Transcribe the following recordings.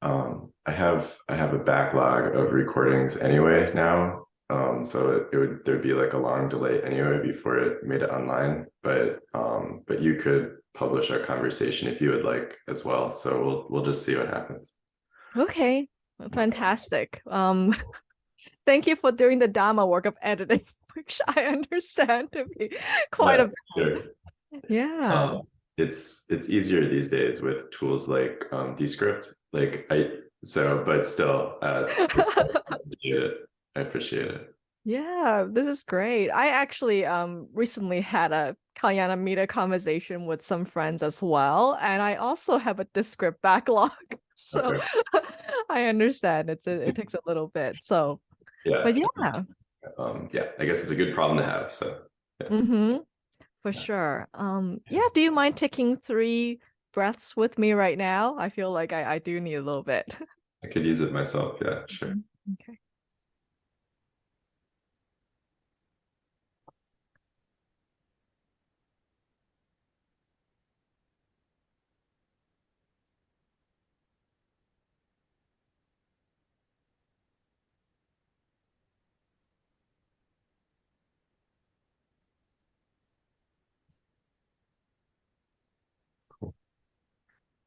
I have a backlog of recordings anyway now. So there'd be like a long delay anyway before it made it online. But you could publish our conversation if you would like as well. So we'll just see what happens. Okay, fantastic. Thank you for doing the Dharma work of editing, which I understand to be quite a bit. Sure. Yeah. It's easier these days with tools like Descript. But still, I appreciate it. Yeah, this is great. I actually recently had a Kalyana Meeta conversation with some friends as well, and I also have a Descript backlog. So Okay. I understand it takes a little bit. So, Yeah. but yeah. Yeah, I guess it's a good problem to have. So yeah. Mm-hmm. For sure. Yeah, do you mind taking 3 breaths with me right now? I feel like I do need a little bit. I could use it myself. Yeah, sure. Okay.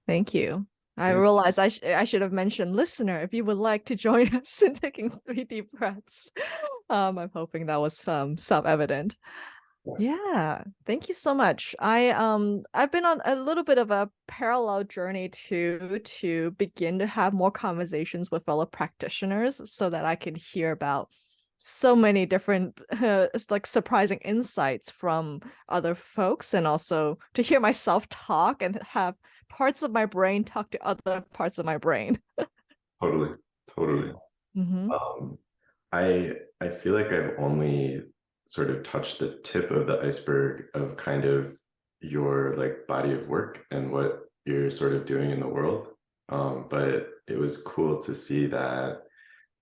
Thank you. I realized I should have mentioned, listener, if you would like to join us in taking 3 deep breaths. I'm hoping that was self-evident. Yeah, thank you so much. I've been on a little bit of a parallel journey to begin to have more conversations with fellow practitioners so that I can hear about so many different like surprising insights from other folks, and also to hear myself talk and have parts of my brain talk to other parts of my brain. Totally. Mm-hmm. I feel like I've only sort of touched the tip of the iceberg of kind of your like body of work and what you're sort of doing in the world. But it was cool to see that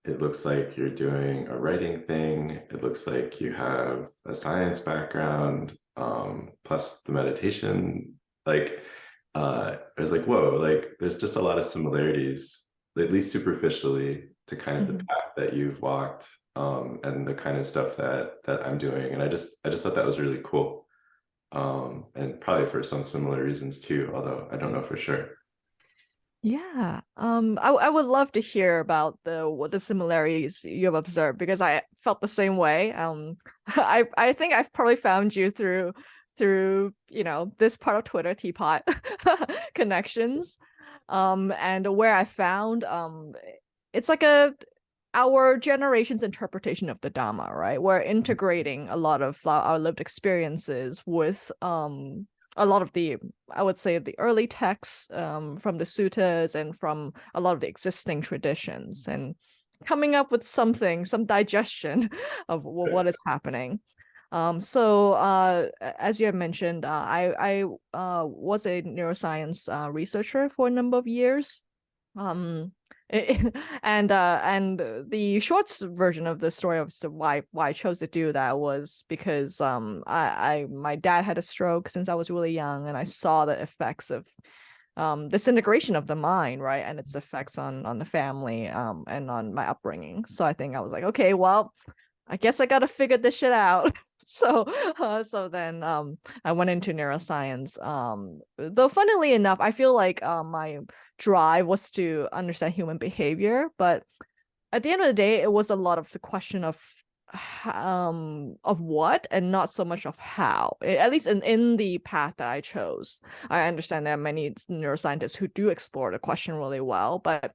it looks like you're doing a writing thing. It looks like you have a science background, plus the meditation. I was like, whoa, like there's just a lot of similarities, at least superficially, to kind of the path that you've walked, and the kind of stuff that I'm doing. And I just thought that was really cool. And probably for some similar reasons too, although I don't know for sure. Yeah. I would love to hear about what the similarities you've observed, because I felt the same way. I think I've probably found you through this part of Twitter, Teapot connections. And where I found it's like our generation's interpretation of the Dhamma, right? We're integrating a lot of our lived experiences with a lot of I would say, the early texts from the suttas and from a lot of the existing traditions, and coming up with some digestion of what is happening. So as you have mentioned, I was a neuroscience researcher for a number of years. Um, and the shorts version of the story of why I chose to do that was because I my dad had a stroke since I was really young, and I saw the effects of disintegration of the mind, right, and its effects on the family and on my upbringing. So I think I was like, okay, well, I guess I got to figure this shit out. So then I went into neuroscience. Though funnily enough, I feel like my drive was to understand human behavior, but at the end of the day, it was a lot of the question of what, and not so much of how. At least in the path that I chose, I understand there are many neuroscientists who do explore the question really well, but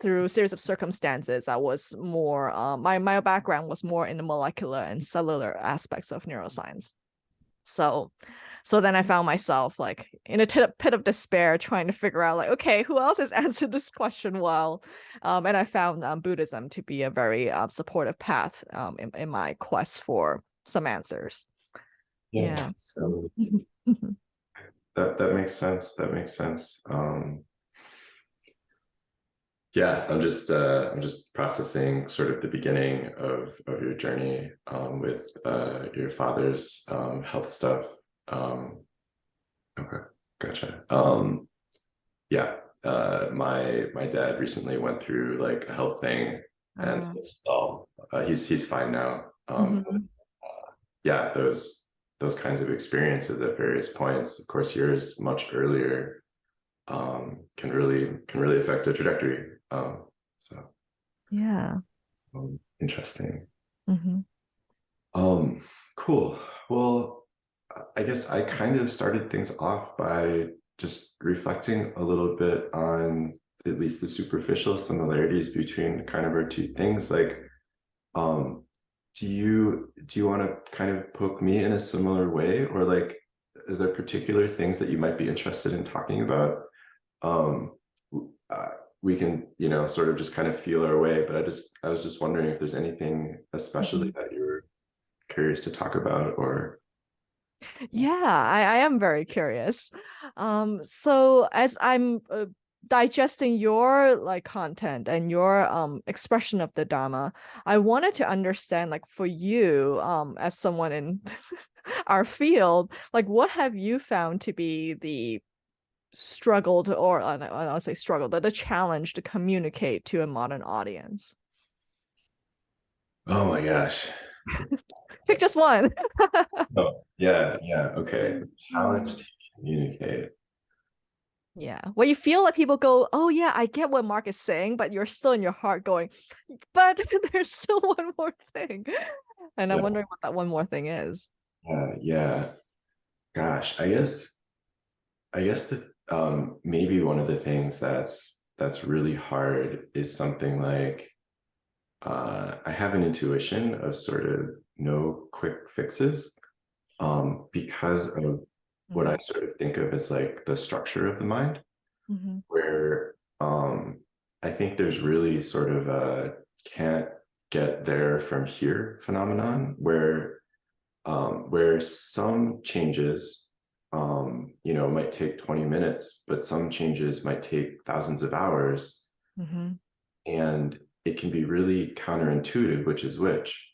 through a series of circumstances, I was more my background was more in the molecular and cellular aspects of neuroscience. So then I found myself like in a pit of despair, trying to figure out like, okay, who else has answered this question well? And I found Buddhism to be a very supportive path in my quest for some answers. Yeah. So That makes sense. That makes sense. Yeah, I'm just processing sort of the beginning of your journey with your father's health stuff. Okay, gotcha. Yeah, my dad recently went through like a health thing, and it's all he's fine now. Mhm. Yeah, those kinds of experiences at various points, of course yours much earlier, can really affect the trajectory. So Yeah. interesting. Mhm. Um, cool. Well, I guess I kind of started things off by just reflecting a little bit on at least the superficial similarities between kind of our two things. Like, um, do you want to kind of poke me in a similar way, or like, is there particular things that you might be interested in talking about? Um, uh, we can, sort of just kind of feel our way, but I was just wondering if there's anything especially Mhm. that you're curious to talk about, or Yeah, I am very curious. So as I'm digesting your like content and your expression of the Dharma, I wanted to understand, like, for you, as someone in our field, like, what have you found to be the struggled, or I'll say struggle, the challenge to communicate to a modern audience? oh my gosh. Pick just one. Oh, yeah, okay. Challenge to communicate. Yeah. Where you feel like people go, oh yeah, I get what Mark is saying, but you're still in your heart going, but there's still one more thing. And I'm Yeah, wondering what that one more thing is. yeah. Gosh, I guess that maybe one of the things that's really hard is something like I have an intuition of sort of no quick fixes, because of what I Mm-hmm. sort of think of as like the structure of the mind, Mm-hmm. where I think there's really sort of a can't get there from here phenomenon, where some changes, might take 20 minutes, but some changes might take thousands of hours. Mm-hmm. And it can be really counterintuitive, which is which.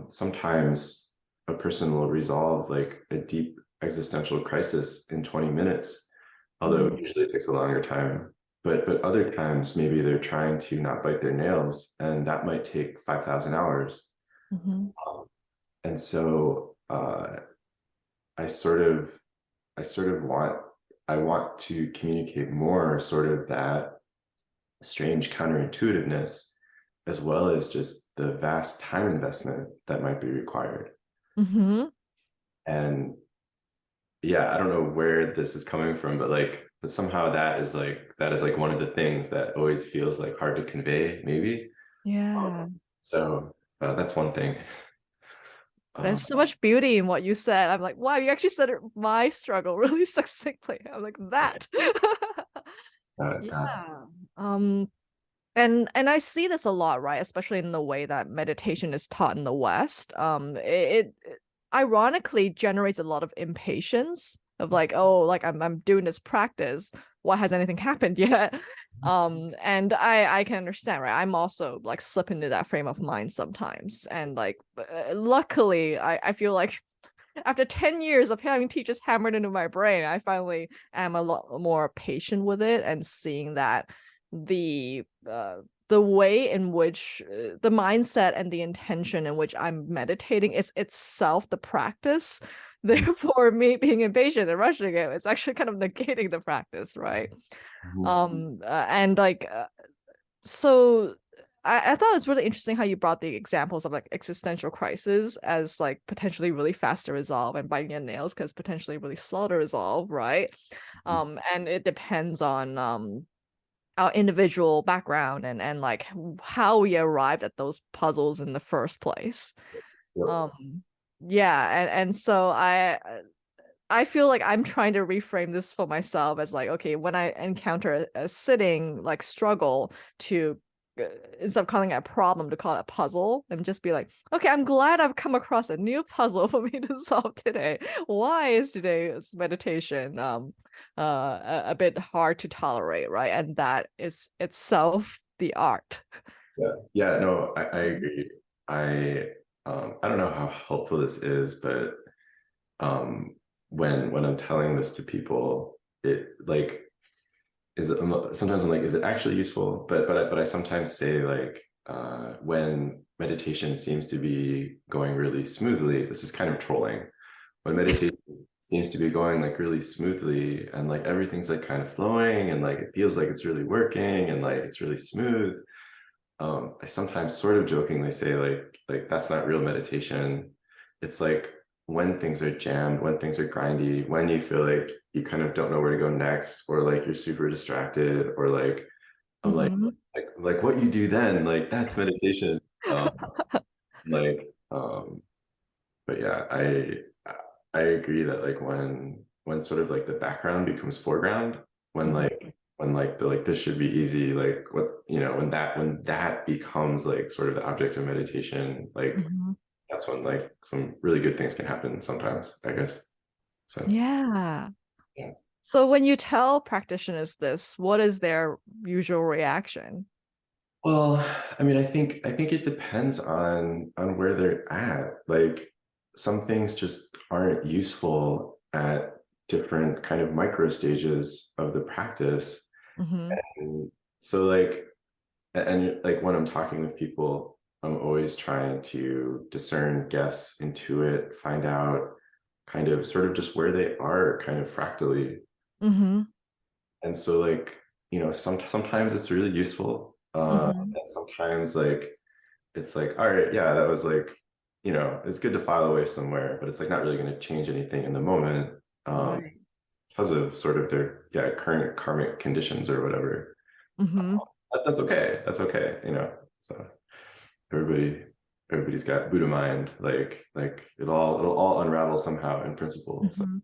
Sometimes a person will resolve like a deep existential crisis in 20 minutes, although Mm-hmm. usually it takes a longer time. But other times, maybe they're trying to not bite their nails, and that might take 5,000 hours. Mm-hmm. Um, and so I sort of I sort of want I want to communicate more sort of that strange counterintuitiveness, as well as just the vast time investment that might be required. Mm-hmm. And yeah, I don't know where this is coming from, but somehow that is like one of the things that always feels like hard to convey, maybe. Yeah. So that's one thing. There's Um, so much beauty in what you said. I'm like, wow, you actually said it, my struggle really succinctly. I'm like, that. uh, Yeah. Um, and I see this a lot, right? Especially in the way that meditation is taught in the West. It ironically generates a lot of impatience of like, oh, like I'm doing this practice. Why has anything happened yet? And I can understand, right? I'm also like slip into that frame of mind sometimes. And like luckily I feel like after 10 years of having teachers hammered into my brain, I finally am a lot more patient with it and seeing that the the way in which the mindset and the intention in which I'm meditating is itself the practice. Therefore, me being impatient and rushing it, it's actually kind of negating the practice, right? And like so I thought it was really interesting how you brought the examples of like existential crisis as like potentially really fast to resolve, and biting your nails because potentially really slow to resolve, right? And it depends on our individual background and like how we arrived at those puzzles in the first place. Yep. Um, yeah, and so I feel like I'm trying to reframe this for myself as like, okay, when I encounter a sitting like struggle to instead of calling it a problem to call it a puzzle and just be like, okay, I'm glad I've come across a new puzzle for me to solve today. Why is today's meditation a bit hard to tolerate, right? And that is itself the art. Yeah, no, I agree. I I don't know how helpful this is, but um when I'm telling this to people, it like sometimes I'm like, is it actually useful? But I sometimes say like, when meditation seems to be going really smoothly, this is kind of trolling. When meditation seems to be going like really smoothly and like everything's like kind of flowing and like it feels like it's really working and like it's really smooth, I sometimes sort of jokingly say like that's not real meditation. It's like when things are jammed, when things are grindy, when you feel like you kind of don't know where to go next, or like you're super distracted, or like I'm Mm-hmm. like what you do then, like that's meditation. Like but yeah, I agree that like when sort of like the background becomes foreground, when Mm-hmm. like the like this should be easy, like what when that becomes like sort of the object of meditation, like Mm-hmm. that's when like some really good things can happen sometimes, I guess. So Yeah. yeah. So when you tell practitioners this, what is their usual reaction? Well, I mean, I think it depends on where they're at. Like some things just aren't useful at different kind of micro stages of the practice. Mm-hmm. And so and like when I'm talking with people, I'm always trying to discern, guess, intuit, find out kind of sort of just where they are kind of fractally. Mm-hmm. And so like, sometimes it's really useful. Mm-hmm. And sometimes like it's like, all right, yeah, that was like, it's good to file away somewhere, but it's like not really going to change anything in the moment, um, Right. because of sort of their current karmic conditions or whatever. Mm-hmm. That's okay. That's okay. So everybody everybody's got Buddha mind. Like it'll all unravel somehow in principle. So Mm-hmm.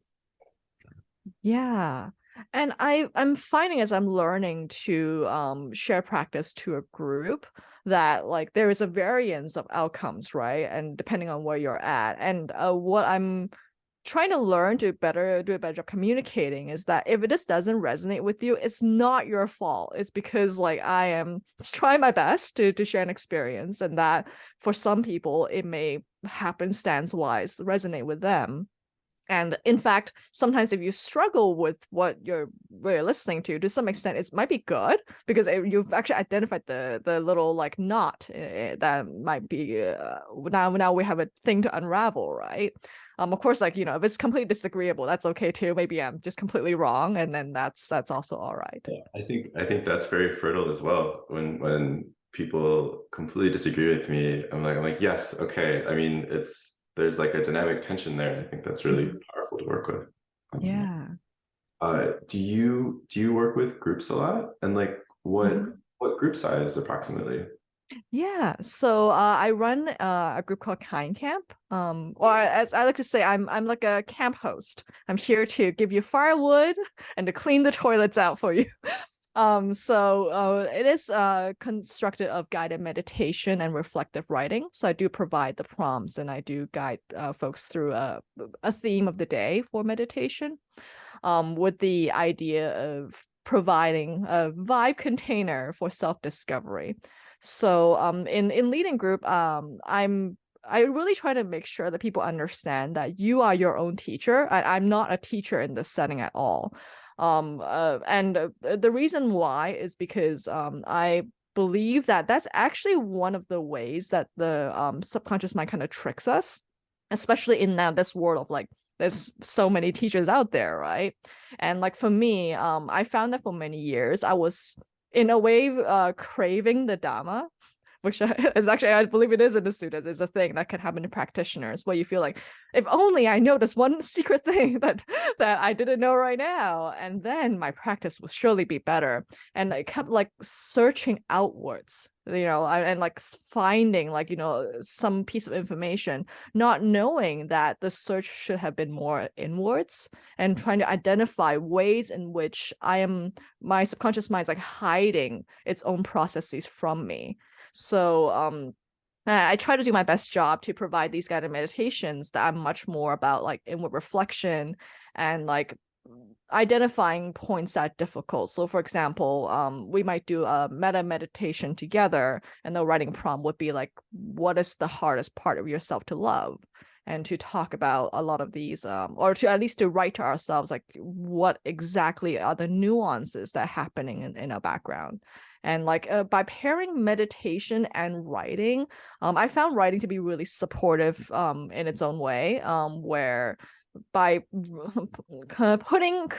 Yeah. And I'm finding as I'm learning to share practice to a group that like there is a variance of outcomes, right? And depending on where you're at. And what I'm trying to learn to do a better job communicating is that if it just doesn't resonate with you, it's not your fault. It's because like I am trying my best to share an experience, and that for some people it may happenstance wise resonate with them. And in fact, sometimes if you struggle with what you're listening to some extent, it might be good because you've actually identified the little like knot that might be now we have a thing to unravel, right? Of course, like if it's completely disagreeable, that's okay too. Maybe I'm just completely wrong, and then that's also all right. yeah, I think that's very fertile as well. When people completely disagree with me, I'm like, yes, okay. I mean, there's like a dynamic tension there. I think that's really Mhm. powerful to work with. Um, Yeah. do you work with groups a lot? And like Mhm. what group size approximately? Yeah, so I run a group called Kind Camp. Or as I like to say, I'm like a camp host. I'm here to give you firewood and to clean the toilets out for you. So it is constructed of guided meditation and reflective writing. So I do provide the prompts and I do guide folks through a theme of the day for meditation, with the idea of providing a vibe container for self-discovery. So in leading group, I really try to make sure that people understand that you are your own teacher. I'm not a teacher in this setting at all. And the reason why is because I believe that that's actually one of the ways that the subconscious mind kind of tricks us, especially in now this world of like there's so many teachers out there, right? And like for me, I found that for many years I was in a way craving the Dharma, which is actually, I believe it is in the students, is a thing that can happen to practitioners where you feel like, if only I know this one secret thing that I didn't know right now, and then my practice will surely be better. And I kept like searching outwards, and like finding like, some piece of information, not knowing that the search should have been more inwards and trying to identify ways in which my subconscious mind is like hiding its own processes from me. So I try to do my best job to provide these guided meditations that are much more about like inward reflection and like identifying points that are difficult. So for example, we might do a meta meditation together, and the writing prompt would be like, what is the hardest part of yourself to love? and to talk about a lot of these, or to at least to write to ourselves, like what exactly are the nuances that are happening in our background. And like by pairing meditation and writing, I found writing to be really supportive in its own way, where by putting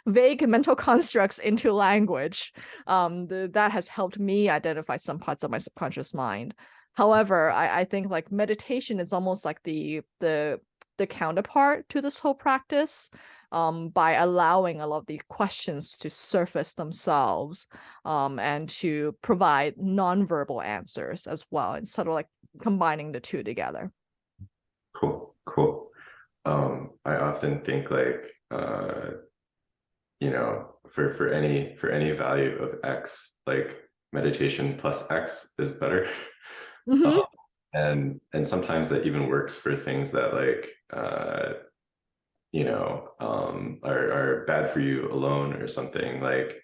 vague mental constructs into language, that has helped me identify some parts of my subconscious mind. However, I think like meditation is almost like the counterpart to this whole practice, by allowing a lot of the questions to surface themselves, and to provide nonverbal answers as well, and sort of like combining the two together. Cool. I often think like for any value of X, like meditation plus X is better. Mm-hmm. And sometimes that even works for things that like are bad for you alone or something. Like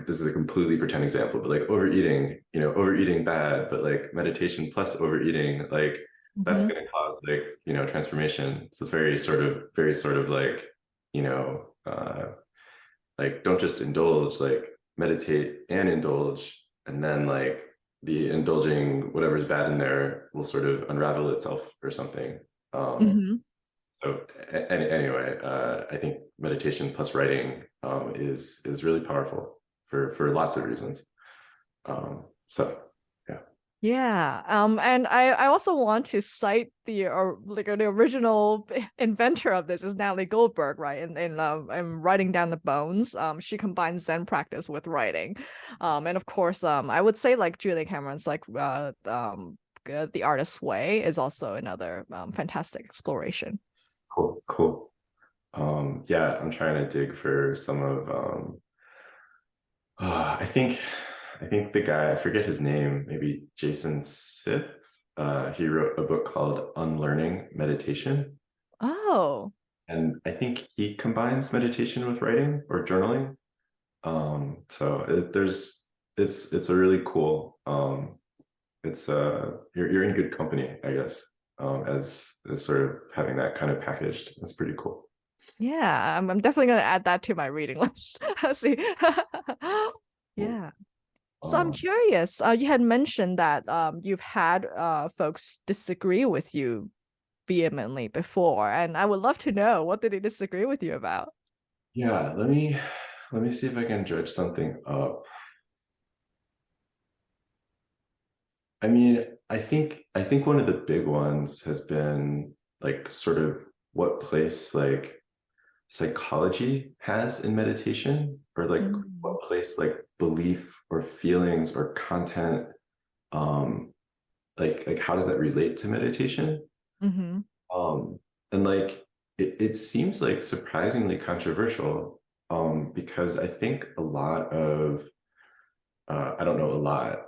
this is a completely pretend example, but like overeating bad, but like meditation plus overeating, like that's Mm-hmm. going to cause like transformation. So it's very sort of like you know like don't just indulge, like meditate and indulge, and then like the indulging whatever's bad in there will sort of unravel itself or something. Mm-hmm. So anyway, I think meditation plus writing is really powerful for lots of reasons. So yeah. Yeah. And I also want to cite the the original inventor of this is Natalie Goldberg, right? In Writing Down the Bones, she combines Zen practice with writing, and of course, I would say like Julia Cameron's like The Artist's Way is also another fantastic exploration. Cool. Yeah, I'm trying to dig for some of I think the guy, I forget his name, maybe Jason Sith. He wrote a book called Unlearning Meditation. Oh. And I think he combines meditation with writing or journaling. So it's a really cool it's you're in good company, I guess, as sort of having that kind of packaged. It's pretty cool. Yeah, I'm definitely gonna add that to my reading list. See. Cool. Yeah. So I'm Um, curious, you had mentioned that you've had folks disagree with you vehemently before, and I would love to know, what did they disagree with you about? yeah, let me see if I can dredge something up. I mean, I think one of the big ones has been like sort of what place like psychology has in meditation, or like Mm-hmm. what place like belief or feelings or content, um like how does that relate to meditation? Mm-hmm. um and like it seems like surprisingly controversial, because I think a lot of I don't know a lot.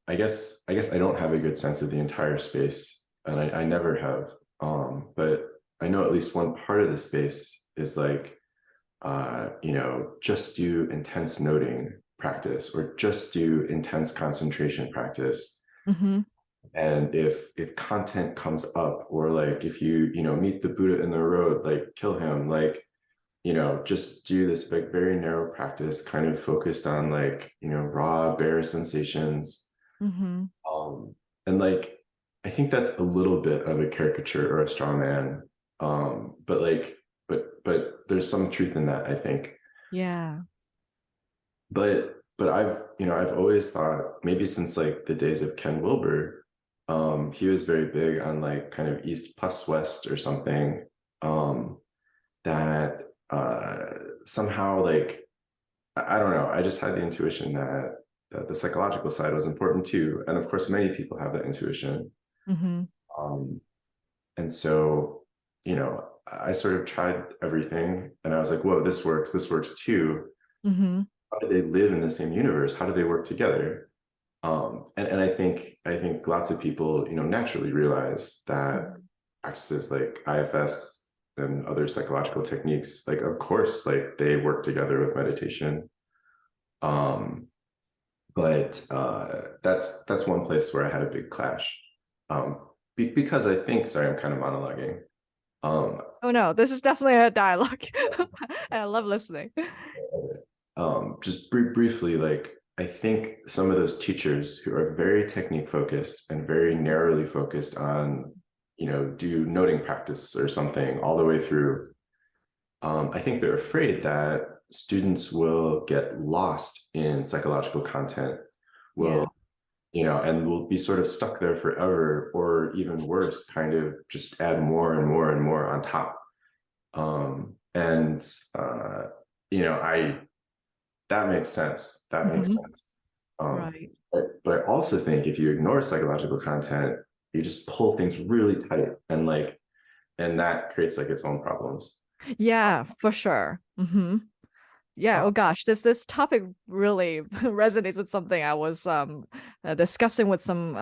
I guess I don't have a good sense of the entire space, and I never have. But I know at least one part of the space is like, just do intense noting practice or just do intense concentration practice. Mm-hmm. And if content comes up, or like if you meet the Buddha in the road, like kill him, like just do this like very narrow practice, kind of focused on like raw bare sensations. Mm-hmm. um and like I think that's a little bit of a caricature or a straw man, but like but there's some truth in that, I think. Yeah. But I've always thought, maybe since like the days of Ken Wilber, he was very big on like kind of east plus west or something, that somehow like I don't know, I just had the intuition that the psychological side was important too, and of course many people have that intuition. Mm-hmm. um, and so I sort of tried everything, and I was like, whoa, this works too. Mm-hmm. How do they live in the same universe? How do they work together? And I think lots of people naturally realize that practices like IFS and other psychological techniques, like of course like they work together with meditation. um but that's one place where I had a big clash. Because I think, sorry, I'm kind of monologuing. Um, Oh no, this is definitely a dialogue. And I love listening. just briefly, like I think some of those teachers who are very technique focused and very narrowly focused on, do noting practice or something all the way through. I think they're afraid that students will get lost in psychological content, will, Yeah. and will be sort of stuck there forever, or even worse, kind of just add more and more and more on top. And I that makes sense. That makes Mhm. sense. Um, Right. but I also think if you ignore psychological content, you just pull things really tight, and that creates like its own problems. Yeah, for sure. Yeah, Uh, oh gosh, this topic really resonates with something I was discussing with some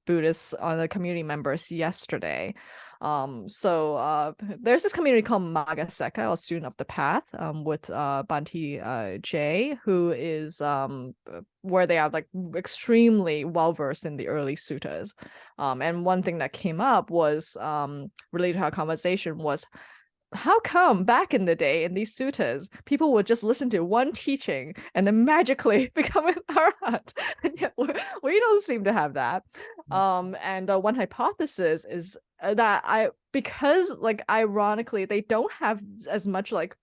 Buddhists on the community members yesterday. So there's this community called Magaseka, or Student of the Path, with Banti J, who is where they are like extremely well versed in the early suttas. And one thing that came up was related to our conversation was, how come back in the day in these suttas, people would just listen to one teaching and then magically become an arhat? And yet we don't seem to have that. And one hypothesis is that because like ironically, they don't have as much like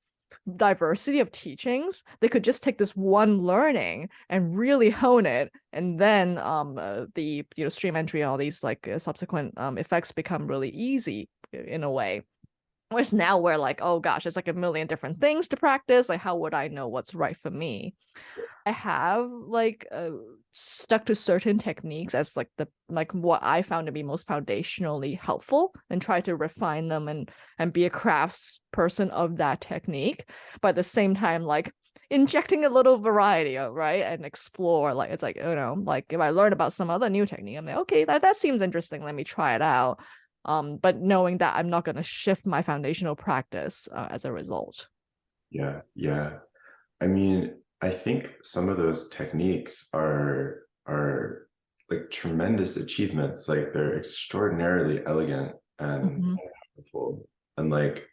diversity of teachings, they could just take this one learning and really hone it, and then the stream entry and all these like subsequent effects become really easy in a way. Whereas now we're like, oh gosh, it's like a million different things to practice. Like, how would I know what's right for me? I have like stuck to certain techniques as like what I found to be most foundationally helpful, and try to refine them and be a crafts person of that technique. But at the same time, like injecting a little variety of right and explore. Like it's like, like if I learn about some other new technique, I'm like, okay, that seems interesting. Let me try it out. But knowing that I'm not going to shift my foundational practice as a result. yeah, yeah. I mean, I think some of those techniques are like tremendous achievements. Like they're extraordinarily elegant and Mm-hmm. powerful. And like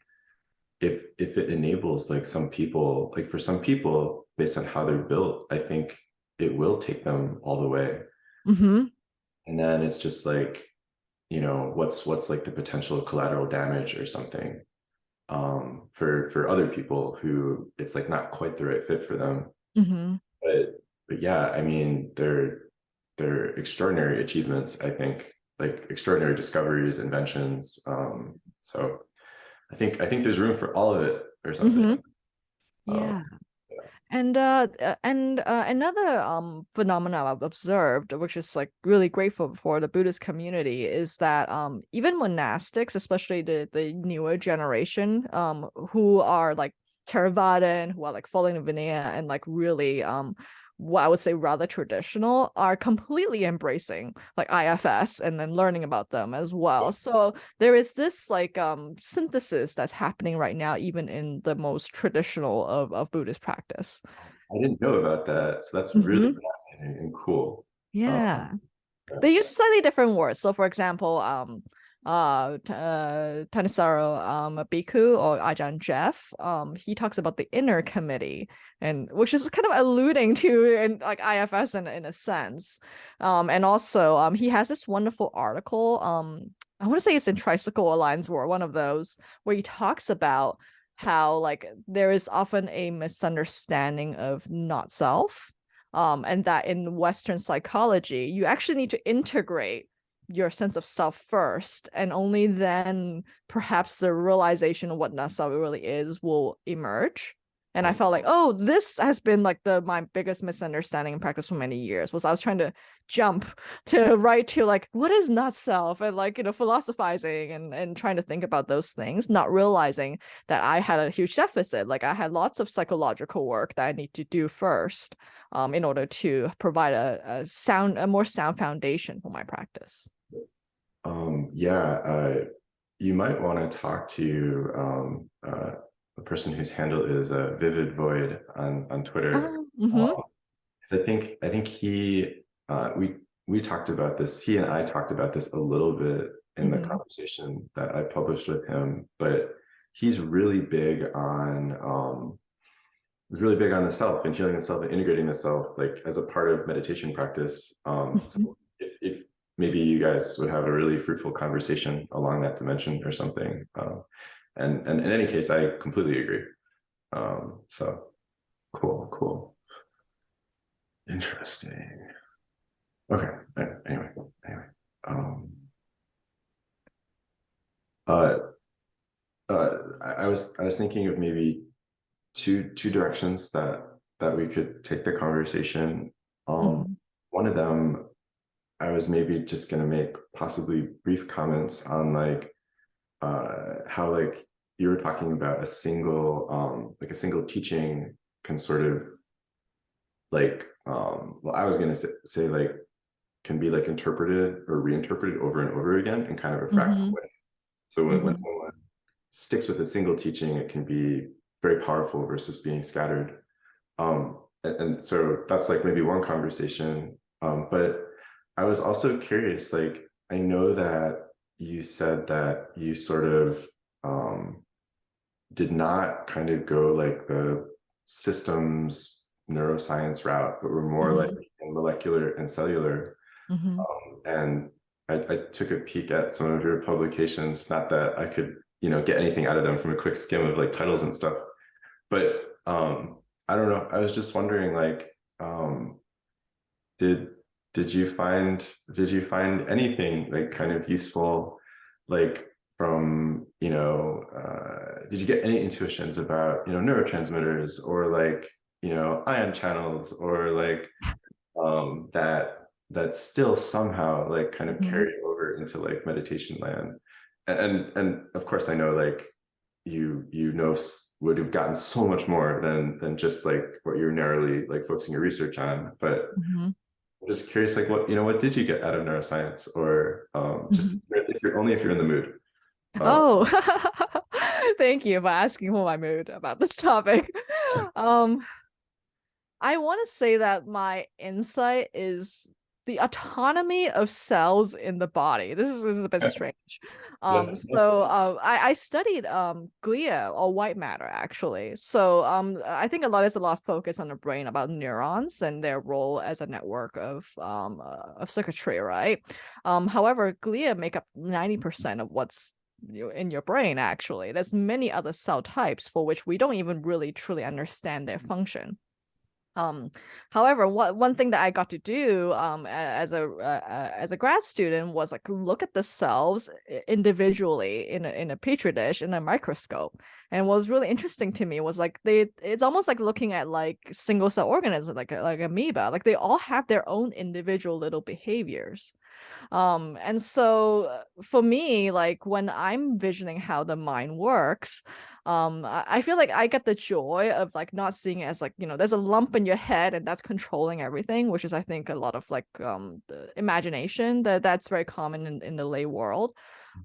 if it enables like some people, like for some people, based on how they're built, I think it will take them all the way. Mm-hmm. And then it's just like, what's like the potential collateral damage or something, for other people who it's like not quite the right fit for them. Mm-hmm. But yeah, I mean, they're extraordinary achievements, I think, like extraordinary discoveries, inventions. So I think there's room for all of it or something. Mm-hmm. Um, Yeah. And another phenomenon I've observed, which is like really grateful for the Buddhist community, is that even monastics, especially the newer generation, who are like Theravada and who are like following the Vinaya and like really what I would say rather traditional, are completely embracing like IFS and then learning about them as well. So there is this like synthesis that's happening right now, even in the most traditional of Buddhist practice. I didn't know about that, so that's really Mm-hmm. fascinating and cool. Yeah. Yeah. They use slightly different words. So for example, Tanisaro Bhikkhu or Ajahn Jeff, he talks about the inner committee, and which is kind of alluding to in like IFS in a sense. And also he has this wonderful article, I want to say it's in Tricycle Alliance War, one of those, where he talks about how like there is often a misunderstanding of not self, and that in Western psychology, you actually need to integrate your sense of self first, and only then perhaps the realization of what not self really is will emerge. And I felt like, oh, this has been like my biggest misunderstanding in practice for many years, was I was trying to jump to right to like what is not self, and like philosophizing and trying to think about those things, not realizing that I had a huge deficit. Like I had lots of psychological work that I need to do first, in order to provide a more sound foundation for my practice. Yeah, you might want to talk to the person whose handle is Vivid Void on Twitter. Mm-hmm. 'Cause I think he we we talked about this, he and I talked about this a little bit in the conversation that I published with him, but he's really big on the self and healing the self and integrating the self, like as a part of meditation practice. So if maybe you guys would have a really fruitful conversation along that dimension or something. And in any case, I completely agree. So cool. Interesting. Okay. Anyway. I was thinking of maybe two directions that we could take the conversation. One of them, I was maybe just going to make possibly brief comments on like how like you were talking about a single teaching can sort of like well, I was going to say like can be like interpreted or reinterpreted over and over again in kind of a fractal way. So when someone sticks with a single teaching, it can be very powerful versus being scattered. And so that's like maybe one conversation. But I was also curious, like, I know that you said that you sort of did not kind of go like the systems neuroscience route, but were more like molecular and cellular. And I took a peek at some of your publications, not that I could, get anything out of them from a quick skim of like titles and stuff, but I don't know. I was just wondering, like, did you find anything like kind of useful, like from, did you get any intuitions about, neurotransmitters or like, ion channels or like that still somehow like kind of carried over into like meditation land? And of course I know like you would have gotten so much more than just like what you're narrowly like focusing your research on, but I'm just curious, like what did you get out of neuroscience, or just if you're in the mood. Thank you for asking for my mood about this topic. I want to say that my insight is the autonomy of cells in the body. This is a bit strange. I studied glia or white matter actually. So I think there's a lot of focus on the brain about neurons and their role as a network of circuitry, right? However, glia make up 90% of what's in your brain. Actually, there's many other cell types for which we don't even really truly understand their function. However, one thing that I got to do as a grad student was like look at the cells individually in a petri dish in a microscope. And what was really interesting to me was like it's almost like looking at like single cell organisms like amoeba. Like they all have their own individual little behaviors. And so for me, like when I'm visioning how the mind works, I feel like I get the joy of like not seeing it as like, there's a lump in your head and that's controlling everything, which is I think a lot of like the imagination that's very common in the lay world.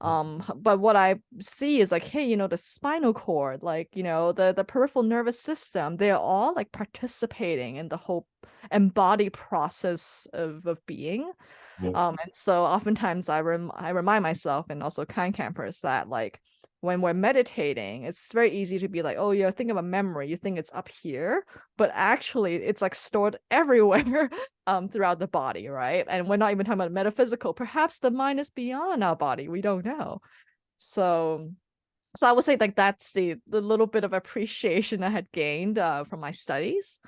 But what I see is like, hey, the spinal cord, like, the peripheral nervous system, they're all like participating in the whole embodied process of being. And so oftentimes I remind myself and also kind campers that like when we're meditating, it's very easy to be like, oh, you think of a memory, you think it's up here, but actually it's like stored everywhere throughout the body, right? And we're not even talking about metaphysical. Perhaps the mind is beyond our body. We don't know. So I would say like that's the little bit of appreciation I had gained from my studies.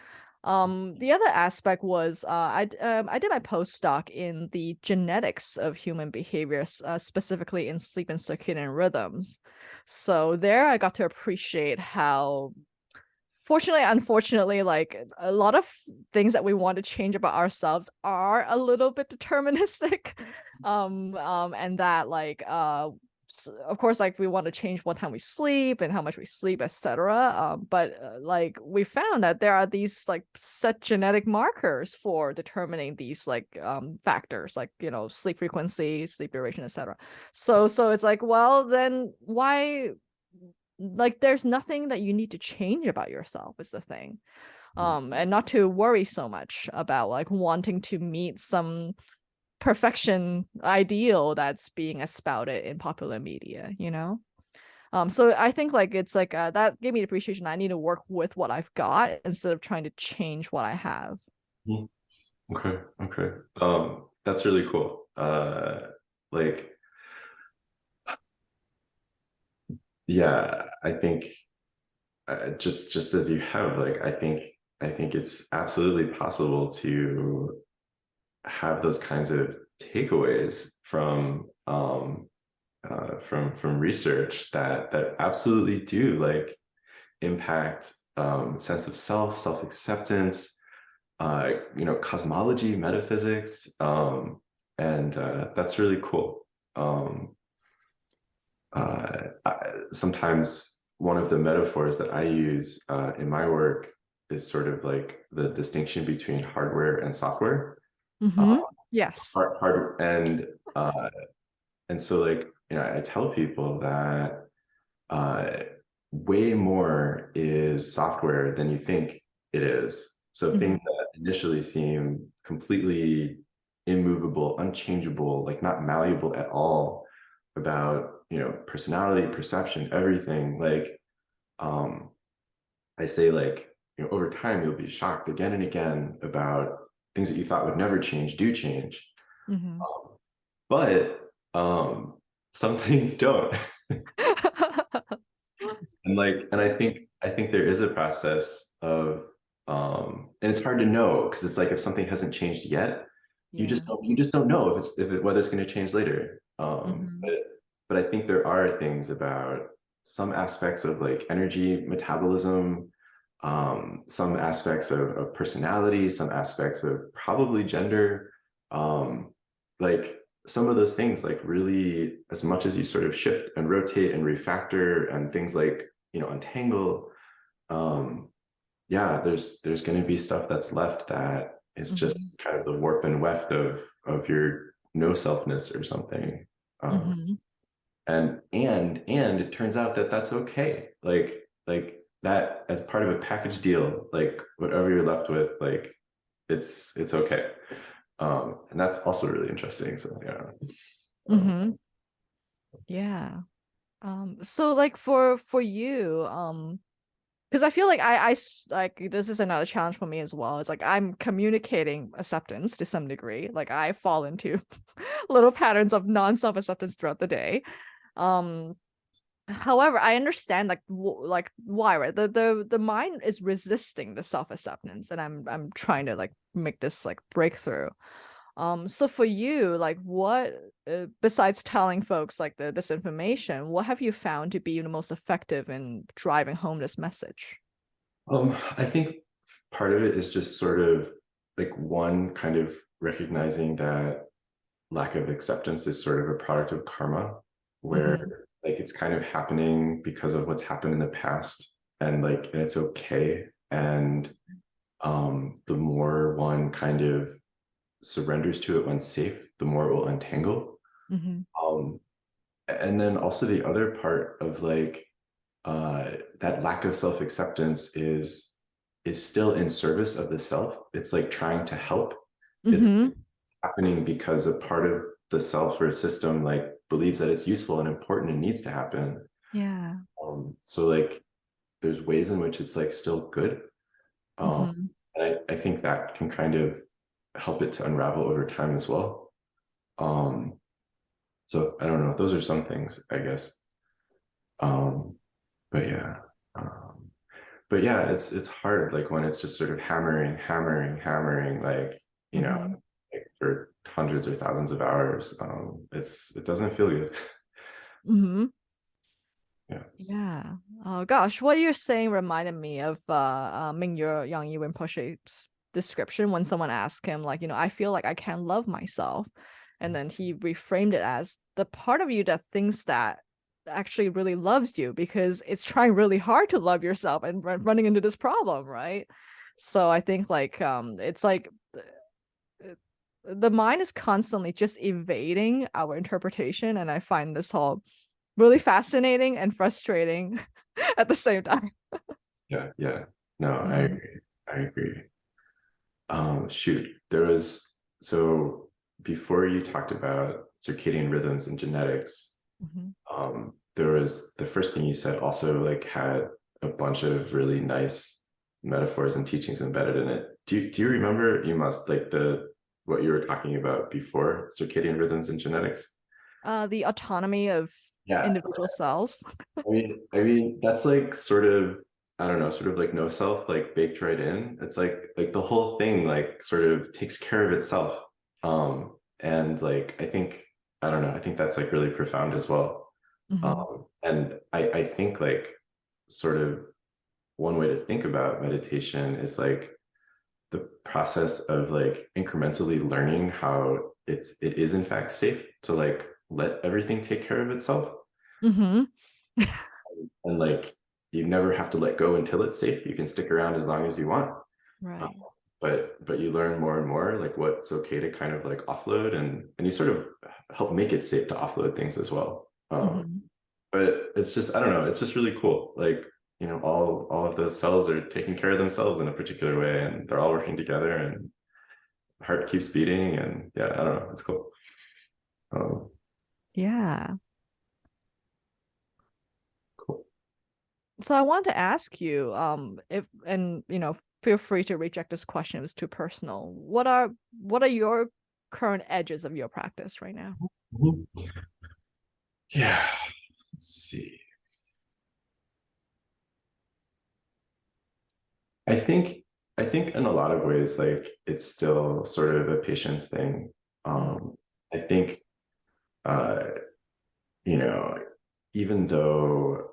The other aspect was I did my postdoc in the genetics of human behavior, specifically in sleep and circadian rhythms. So there I got to appreciate how, fortunately, unfortunately, like a lot of things that we want to change about ourselves are a little bit deterministic. And that like of course, like we want to change what time we sleep and how much we sleep, etc. But like we found that there are these like set genetic markers for determining these like factors, like sleep frequency, sleep duration, etc. So it's like, well, then why? Like, there's nothing that you need to change about yourself is the thing. And not to worry so much about like wanting to meet some perfection ideal that's being espouted in popular media, you know? So I think like it's like that gave me the appreciation. I need to work with what I've got instead of trying to change what I have. Mhm. Okay. That's really cool. Like, yeah, I think just as you have, like, I think it's absolutely possible to have those kinds of takeaways from research that absolutely do like impact sense of self acceptance, cosmology, metaphysics, and that's really cool. Sometimes one of the metaphors that I use in my work is sort of like the distinction between hardware and software. Uh, Mm-hmm. Yes. hard and so like I tell people that uh, way more is software than you think it is. So Mm-hmm. things that initially seem completely immovable, unchangeable, like not malleable at all about, personality, perception, everything. Like, I say like, over time, you'll be shocked again and again about things that you thought would never change do change. Mm-hmm. Um, but some things don't. And I think there is a process of and it's hard to know because it's like if something hasn't changed yet, Yeah. you just don't know whether it's going to change later. Mm-hmm. But I think there are things about some aspects of like energy metabolism, some aspects of personality, some aspects of probably gender, like some of those things, like really, as much as you sort of shift and rotate and refactor and things like untangle, um yeah, there's going to be stuff that's left that is Mm-hmm. just kind of the warp and weft of your no selfness or something. um Mm-hmm. and it turns out that that's okay, like that as part of a package deal, like whatever you're left with, like it's okay. And that's also really interesting, so yeah. um, Mm-hmm. Yeah. So like for you, because I feel like like this is another challenge for me as well. It's like I'm communicating acceptance to some degree. Like I fall into little patterns of non-self acceptance throughout the day. Um, However, I understand like like why, right? The mind is resisting the self acceptance, and I'm trying to like make this like breakthrough. So for you, like what besides telling folks like this information, what have you found to be the most effective in driving home this message? I think part of it is just sort of like one kind of recognizing that lack of acceptance is sort of a product of karma, Mm-hmm. where like it's kind of happening because of what's happened in the past, and it's okay. And the more one kind of surrenders to it when safe, the more it will untangle. Mm-hmm. um and then also the other part of like that lack of self-acceptance is still in service of the self. It's like trying to help. It's Mm-hmm. happening because a part of the self or system like believes that it's useful and important and needs to happen. Yeah. So like there's ways in which it's like still good. um Mm-hmm. and I think that can kind of help it to unravel over time as well. um so I don't know, those are some things, I guess. um but yeah. um but yeah, it's hard like when it's just sort of hammering, like you know Mm-hmm. like for hundreds or thousands of hours. It doesn't feel good. Mm-hmm. Yeah. Yeah. Oh gosh, what you're saying reminded me of Mingyur Yang Rinpoche's description when someone asked him, like, I feel like I can't love myself. And then he reframed it as the part of you that thinks that actually really loves you because it's trying really hard to love yourself and running into this problem, right? So I think like it's like the mind is constantly just evading our interpretation, and I find this whole really fascinating and frustrating at the same time. Yeah. No, Mhm. I agree. Shoot, there was so before you talked about circadian rhythms and genetics, there was the first thing you said also like had a bunch of really nice metaphors and teachings embedded in it. Do you remember? You must, like, what you were talking about before circadian rhythms and genetics. The autonomy of Yeah, individual cells. I mean that's like sort of, I don't know, sort of like no self, like baked right in. It's like the whole thing like sort of takes care of itself. And like I don't know, I think that's like really profound as well. And I think like sort of one way to think about meditation is like the process of like incrementally learning how it is in fact safe to like let everything take care of itself. Mm-hmm. And like you never have to let go until it's safe. You can stick around as long as you want. Right. But you learn more and more like what's okay to kind of like offload, and you sort of help make it safe to offload things as well. But it's just, I don't know, it's just really cool. Like, you know, all of those cells are taking care of themselves in a particular way, and they're all working together, and heart keeps beating, and yeah, I don't know, it's cool. Yeah. Cool. So I want to ask you, if and feel free to reject this question if it's too personal. What are your current edges of your practice right now? Yeah, let's see. I think I think in a lot of ways, like it's still sort of a patience thing. I think uh, you know, even though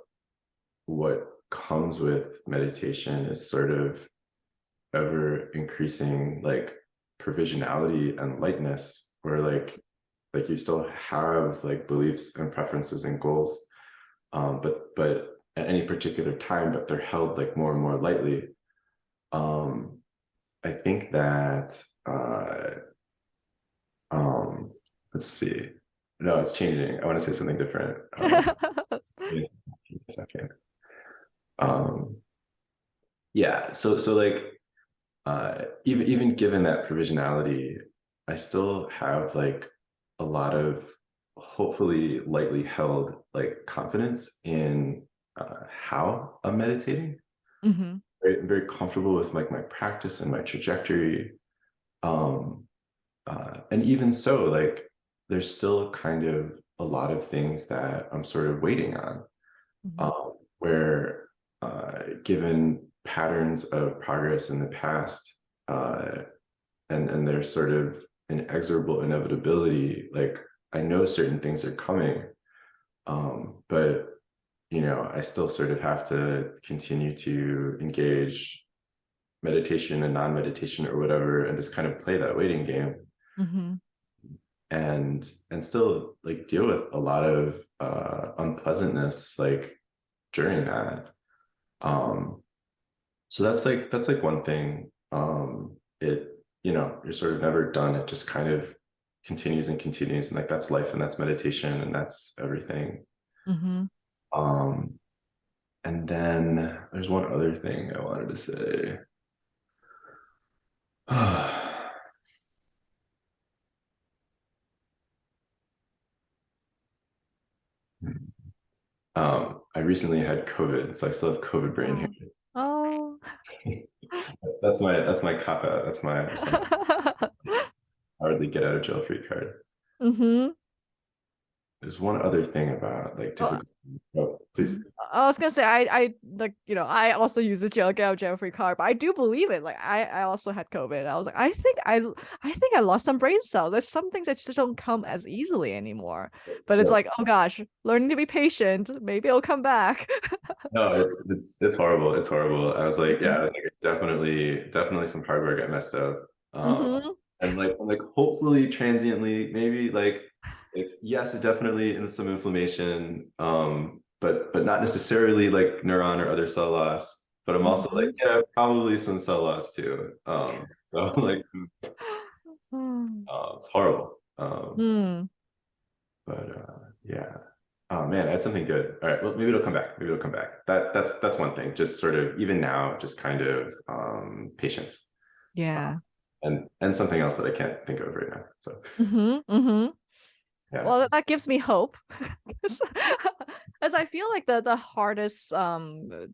what comes with meditation is sort of ever increasing like provisionality and lightness, where like you still have like beliefs and preferences and goals, but at any particular time, but they're held like more and more lightly. I think that let's see. No, it's changing. I want to say something different. Give me a second. Um, yeah. So like even given that provisionality, I still have like a lot of hopefully lightly held like confidence in how I'm meditating. Mm-hmm. I'm very comfortable with like my practice and my trajectory. Um, and even so, like there's still kind of a lot of things that I'm sort of waiting on, where given patterns of progress in the past, uh, and there's sort of inexorable inevitability, like I know certain things are coming, but you know, I still sort of have to continue to engage meditation and non-meditation or whatever, and just kind of play that waiting game, Mm-hmm. and still like deal with a lot of unpleasantness like during that. So that's like one thing. It, you know, you're sort of never done. It just kind of continues and continues, and like that's life, and that's meditation, and that's everything. Mm-hmm. um and then there's one other thing I wanted to say. I recently had COVID, so I still have COVID brain Oh. here. Oh. That's my cop out. That's my hardly get out of jail free card. Mm-hmm. There's one other thing about like Oh, difficult. Oh, please. I was gonna say I like I also use the jail get out jail free card, but I do believe it. Like I also had COVID. I was like I think I lost some brain cells. There's some things that just don't come as easily anymore. But it's Yeah. like, oh gosh, learning to be patient. Maybe it'll come back. No, it's horrible. It's horrible. I Mm-hmm. was like, definitely some hard work I messed up. Mm-hmm. And like hopefully transiently, maybe like yes, definitely in some inflammation, but not necessarily like neuron or other cell loss. But I'm also like, Mm-hmm. yeah, probably some cell loss too. So like it's horrible. Mm. But yeah. Oh man, I had something good. All right, well maybe it'll come back. Maybe it'll come back. That's one thing. Just sort of even now, just kind of patience. Yeah. and something else that I can't think of right now. So yeah. Well, that gives me hope. As I feel like the hardest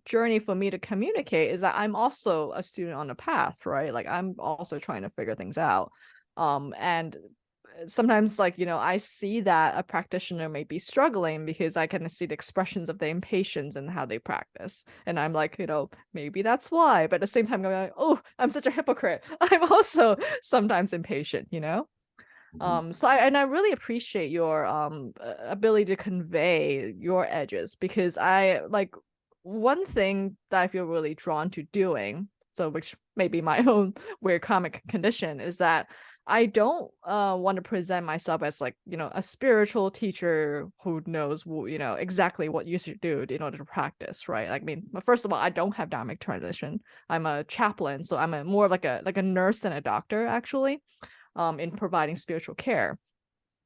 journey for me to communicate is that I'm also a student on a path, right? Like I'm also trying to figure things out. And sometimes, like, I see that a practitioner may be struggling because I can see the expressions of the impatience and how they practice. And I'm like, maybe that's why. But at the same time, I'm like, oh, I'm such a hypocrite. I'm also sometimes impatient, So I really appreciate your ability to convey your edges, because I like one thing that I feel really drawn to doing, so which may be my own weird karmic condition, is that I don't want to present myself as like, a spiritual teacher who knows, exactly what you should do in order to practice, right? Like, I mean, first of all, I don't have dharmic transition. I'm a chaplain, so I'm more like a nurse than a doctor, actually, in providing spiritual care.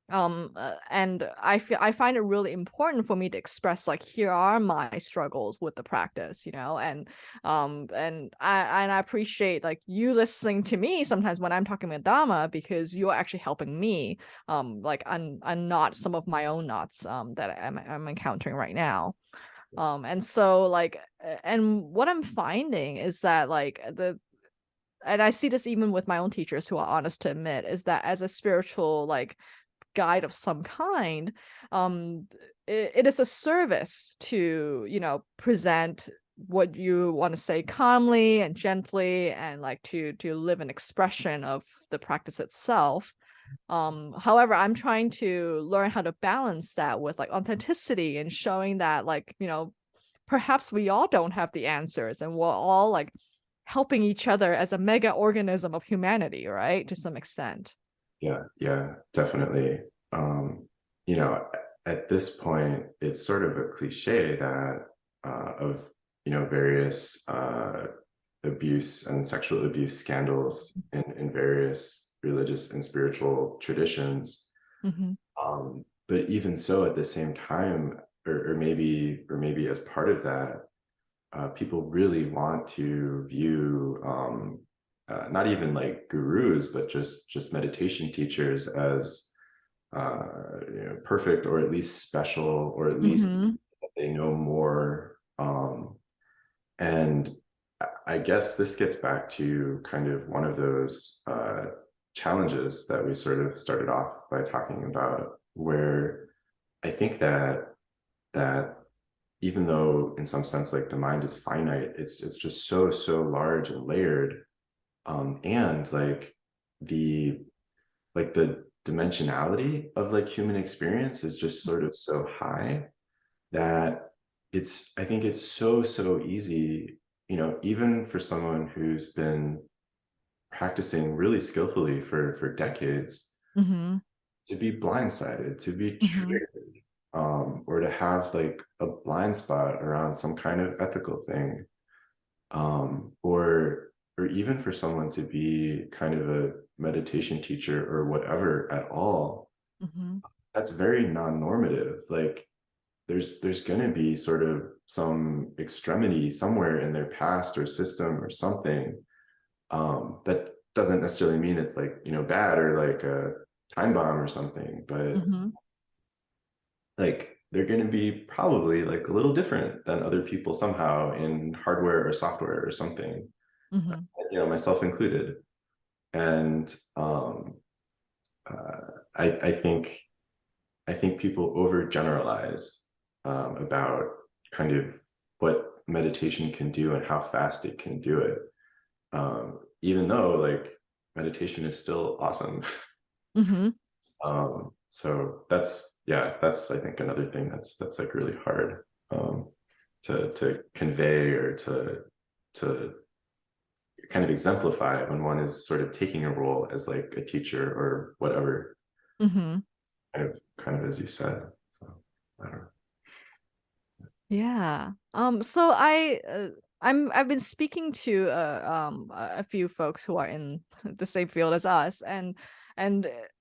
And I find it really important for me to express, like, here are my struggles with the practice, and I appreciate like you listening to me sometimes when I'm talking about Dharma, because you're actually helping me like unknot some of my own knots that I'm encountering right now. And so like, and what I'm finding is that like and I see this even with my own teachers who are honest to admit, is that as a spiritual like guide of some kind, it is a service to present what you want to say calmly and gently, and like to live an expression of the practice itself. However, I'm trying to learn how to balance that with like authenticity and showing that, like, perhaps we all don't have the answers, and we're all like helping each other as a mega organism of humanity, right, to some extent. Yeah, definitely. You know, at this point, it's sort of a cliche that of various abuse and sexual abuse scandals in various religious and spiritual traditions. But even so, at the same time, or maybe as part of that, people really want to view not even like gurus, but just meditation teachers as perfect, or at least special, or at least they know more. And I guess this gets back to kind of one of those challenges that we sort of started off by talking about, where I think that even though in some sense like the mind is finite, it's just so large and layered, and the the dimensionality of like human experience is just sort of so high that I think it's so easy, even for someone who's been practicing really skillfully for decades, to be blindsided, to be triggered, or to have like a blind spot around some kind of ethical thing, or even for someone to be kind of a meditation teacher or whatever at all. That's very non-normative. Like there's going to be sort of some extremity somewhere in their past or system or something, that doesn't necessarily mean it's like bad or like a time bomb or something, but like they're going to be probably like a little different than other people somehow in hardware or software or something, myself included. And I think people overgeneralize about kind of what meditation can do and how fast it can do it, even though like meditation is still awesome. So that's I think another thing that's like really hard to convey, or to kind of exemplify when one is sort of taking a role as like a teacher or whatever, kind of as you said. So I don't know. Yeah. So I've been speaking to a few folks who are in the same field as us, and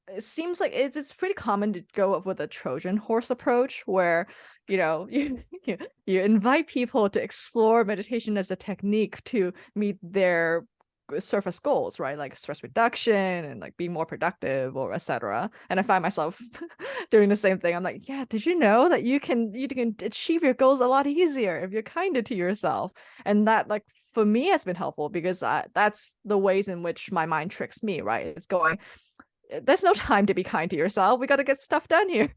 it seems like it's pretty common to go up with a Trojan horse approach, where you you invite people to explore meditation as a technique to meet their surface goals, right? Like stress reduction and like being more productive or etc. And I find myself doing the same thing. I'm like, yeah, did you know that you can achieve your goals a lot easier if you're kinder to yourself? And that, like, for me has been helpful because that's the ways in which my mind tricks me, right? It's going, there's no time to be kind to yourself. We got to get stuff done here.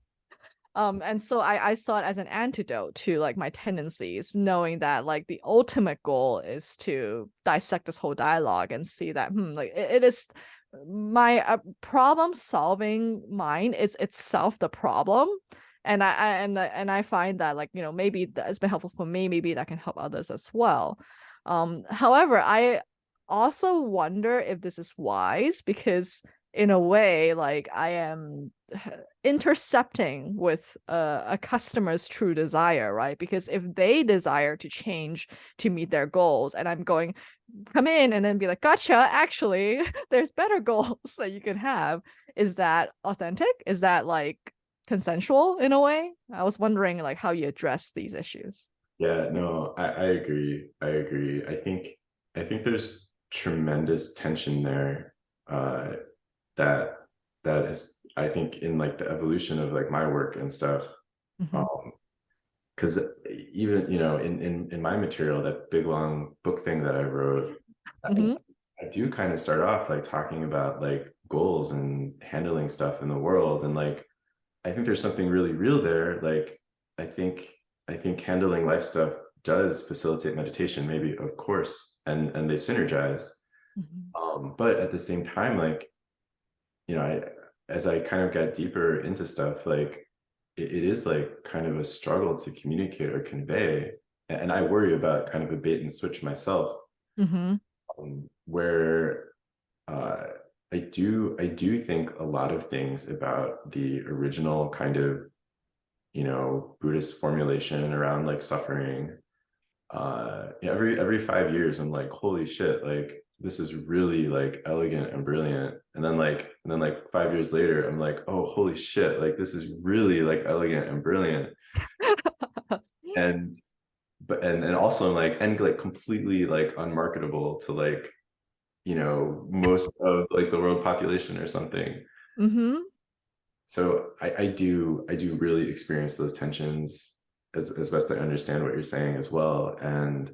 And so I saw it as an antidote to like my tendencies, knowing that like the ultimate goal is to dissect this whole dialogue and see that like it is my problem solving mind is itself the problem. And I find that, like, maybe that's been helpful for me, maybe that can help others as well. However, I also wonder if this is wise, because in a way, like, I am intercepting with a customer's true desire, right? Because if they desire to change to meet their goals, and I'm going come in and then be like, gotcha, actually there's better goals that you can have, is that authentic? Is that like consensual in a way? I was wondering like how you address these issues. Yeah, no, I agree. I think there's tremendous tension there, that is, I think, in like the evolution of like my work and stuff. Because even, in my material, that big long book thing that I wrote, I do kind of start off like talking about like goals and handling stuff in the world, and like I think there's something really real there. Like I think handling life stuff does facilitate meditation, maybe, of course, and they synergize. But at the same time, like, as I kind of got deeper into stuff, like it is like kind of a struggle to communicate or convey, and I worry about kind of a bait and switch myself, where I do think a lot of things about the original kind of, Buddhist formulation around like suffering. Every 5 years I'm like, holy shit, like this is really like elegant and brilliant, and then like 5 years later I'm like, oh holy shit, like this is really like elegant and brilliant. and and also I'm like, and like completely like unmarketable to like, most of like the world population or something. So I do really experience those tensions as best I understand what you're saying as well. And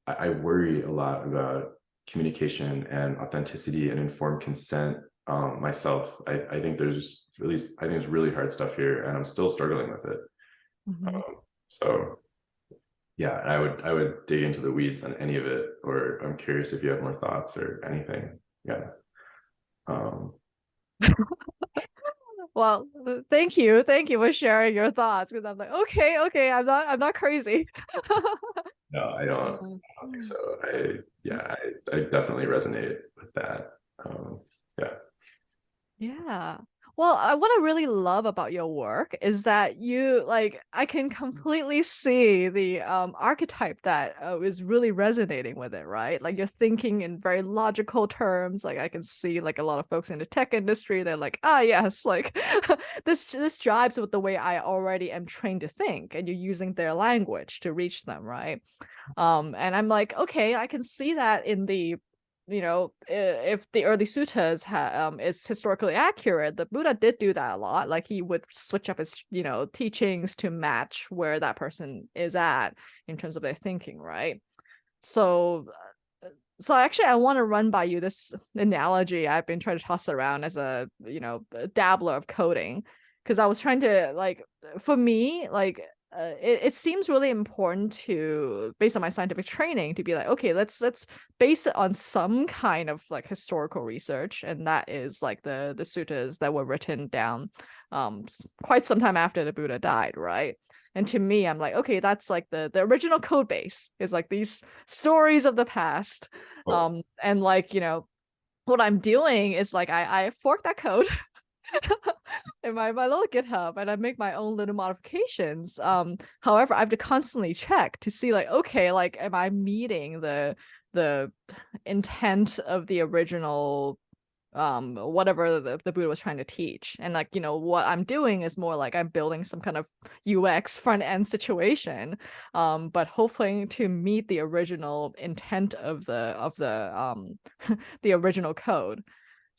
I worry a lot about communication and authenticity and informed consent, myself. I think there's, at least I think it's really hard stuff here, and I'm still struggling with it. So yeah, I would dig into the weeds on any of it, or I'm curious if you have more thoughts or anything. Yeah. Well, thank you for sharing your thoughts, because I'm like, okay, I'm not crazy. No, I don't think so. I definitely resonate with that. Yeah. Yeah. Well, what I really love about your work is that you, like, I can completely see the archetype that is really resonating with it, right? Like, you're thinking in very logical terms. Like, I can see like a lot of folks in the tech industry, they're like, yes, like this jives with the way I already am trained to think, and you're using their language to reach them, right? And I'm like, okay, I can see that in the, if the early suttas is historically accurate, the Buddha did do that a lot. Like, he would switch up his, teachings to match where that person is at in terms of their thinking, right? So actually, I want to run by you this analogy I've been trying to toss around as a dabbler of coding, because I was trying to, like, for me, like, it seems really important to, based on my scientific training, to be like, okay, let's base it on some kind of like historical research, and that is like the suttas that were written down quite some time after the Buddha died, right? And to me, I'm like, okay, that's like the original code base is like these stories of the past. And like, what I'm doing is like I fork that code in my little GitHub, and I make my own little modifications. However, I have to constantly check to see, like, okay, like, am I meeting the intent of the original whatever the Buddha was trying to teach. And like, what I'm doing is more like I'm building some kind of UX front end situation, but hoping to meet the original intent of the the original code.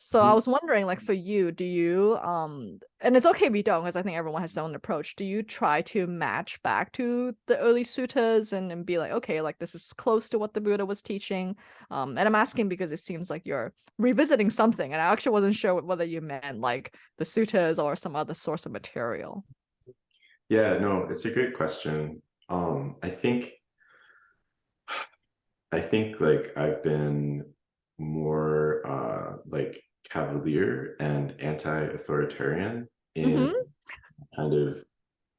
So I was wondering, like, for you, do you and it's okay if you don't, because I think everyone has their own approach. Do you try to match back to the early suttas and be like, okay, like this is close to what the Buddha was teaching? And I'm asking because it seems like you're revisiting something, and I actually wasn't sure whether you meant like the suttas or some other source of material. Yeah, no, it's a great question. I think like I've been more like cavalier and anti-authoritarian in Mm-hmm. kind of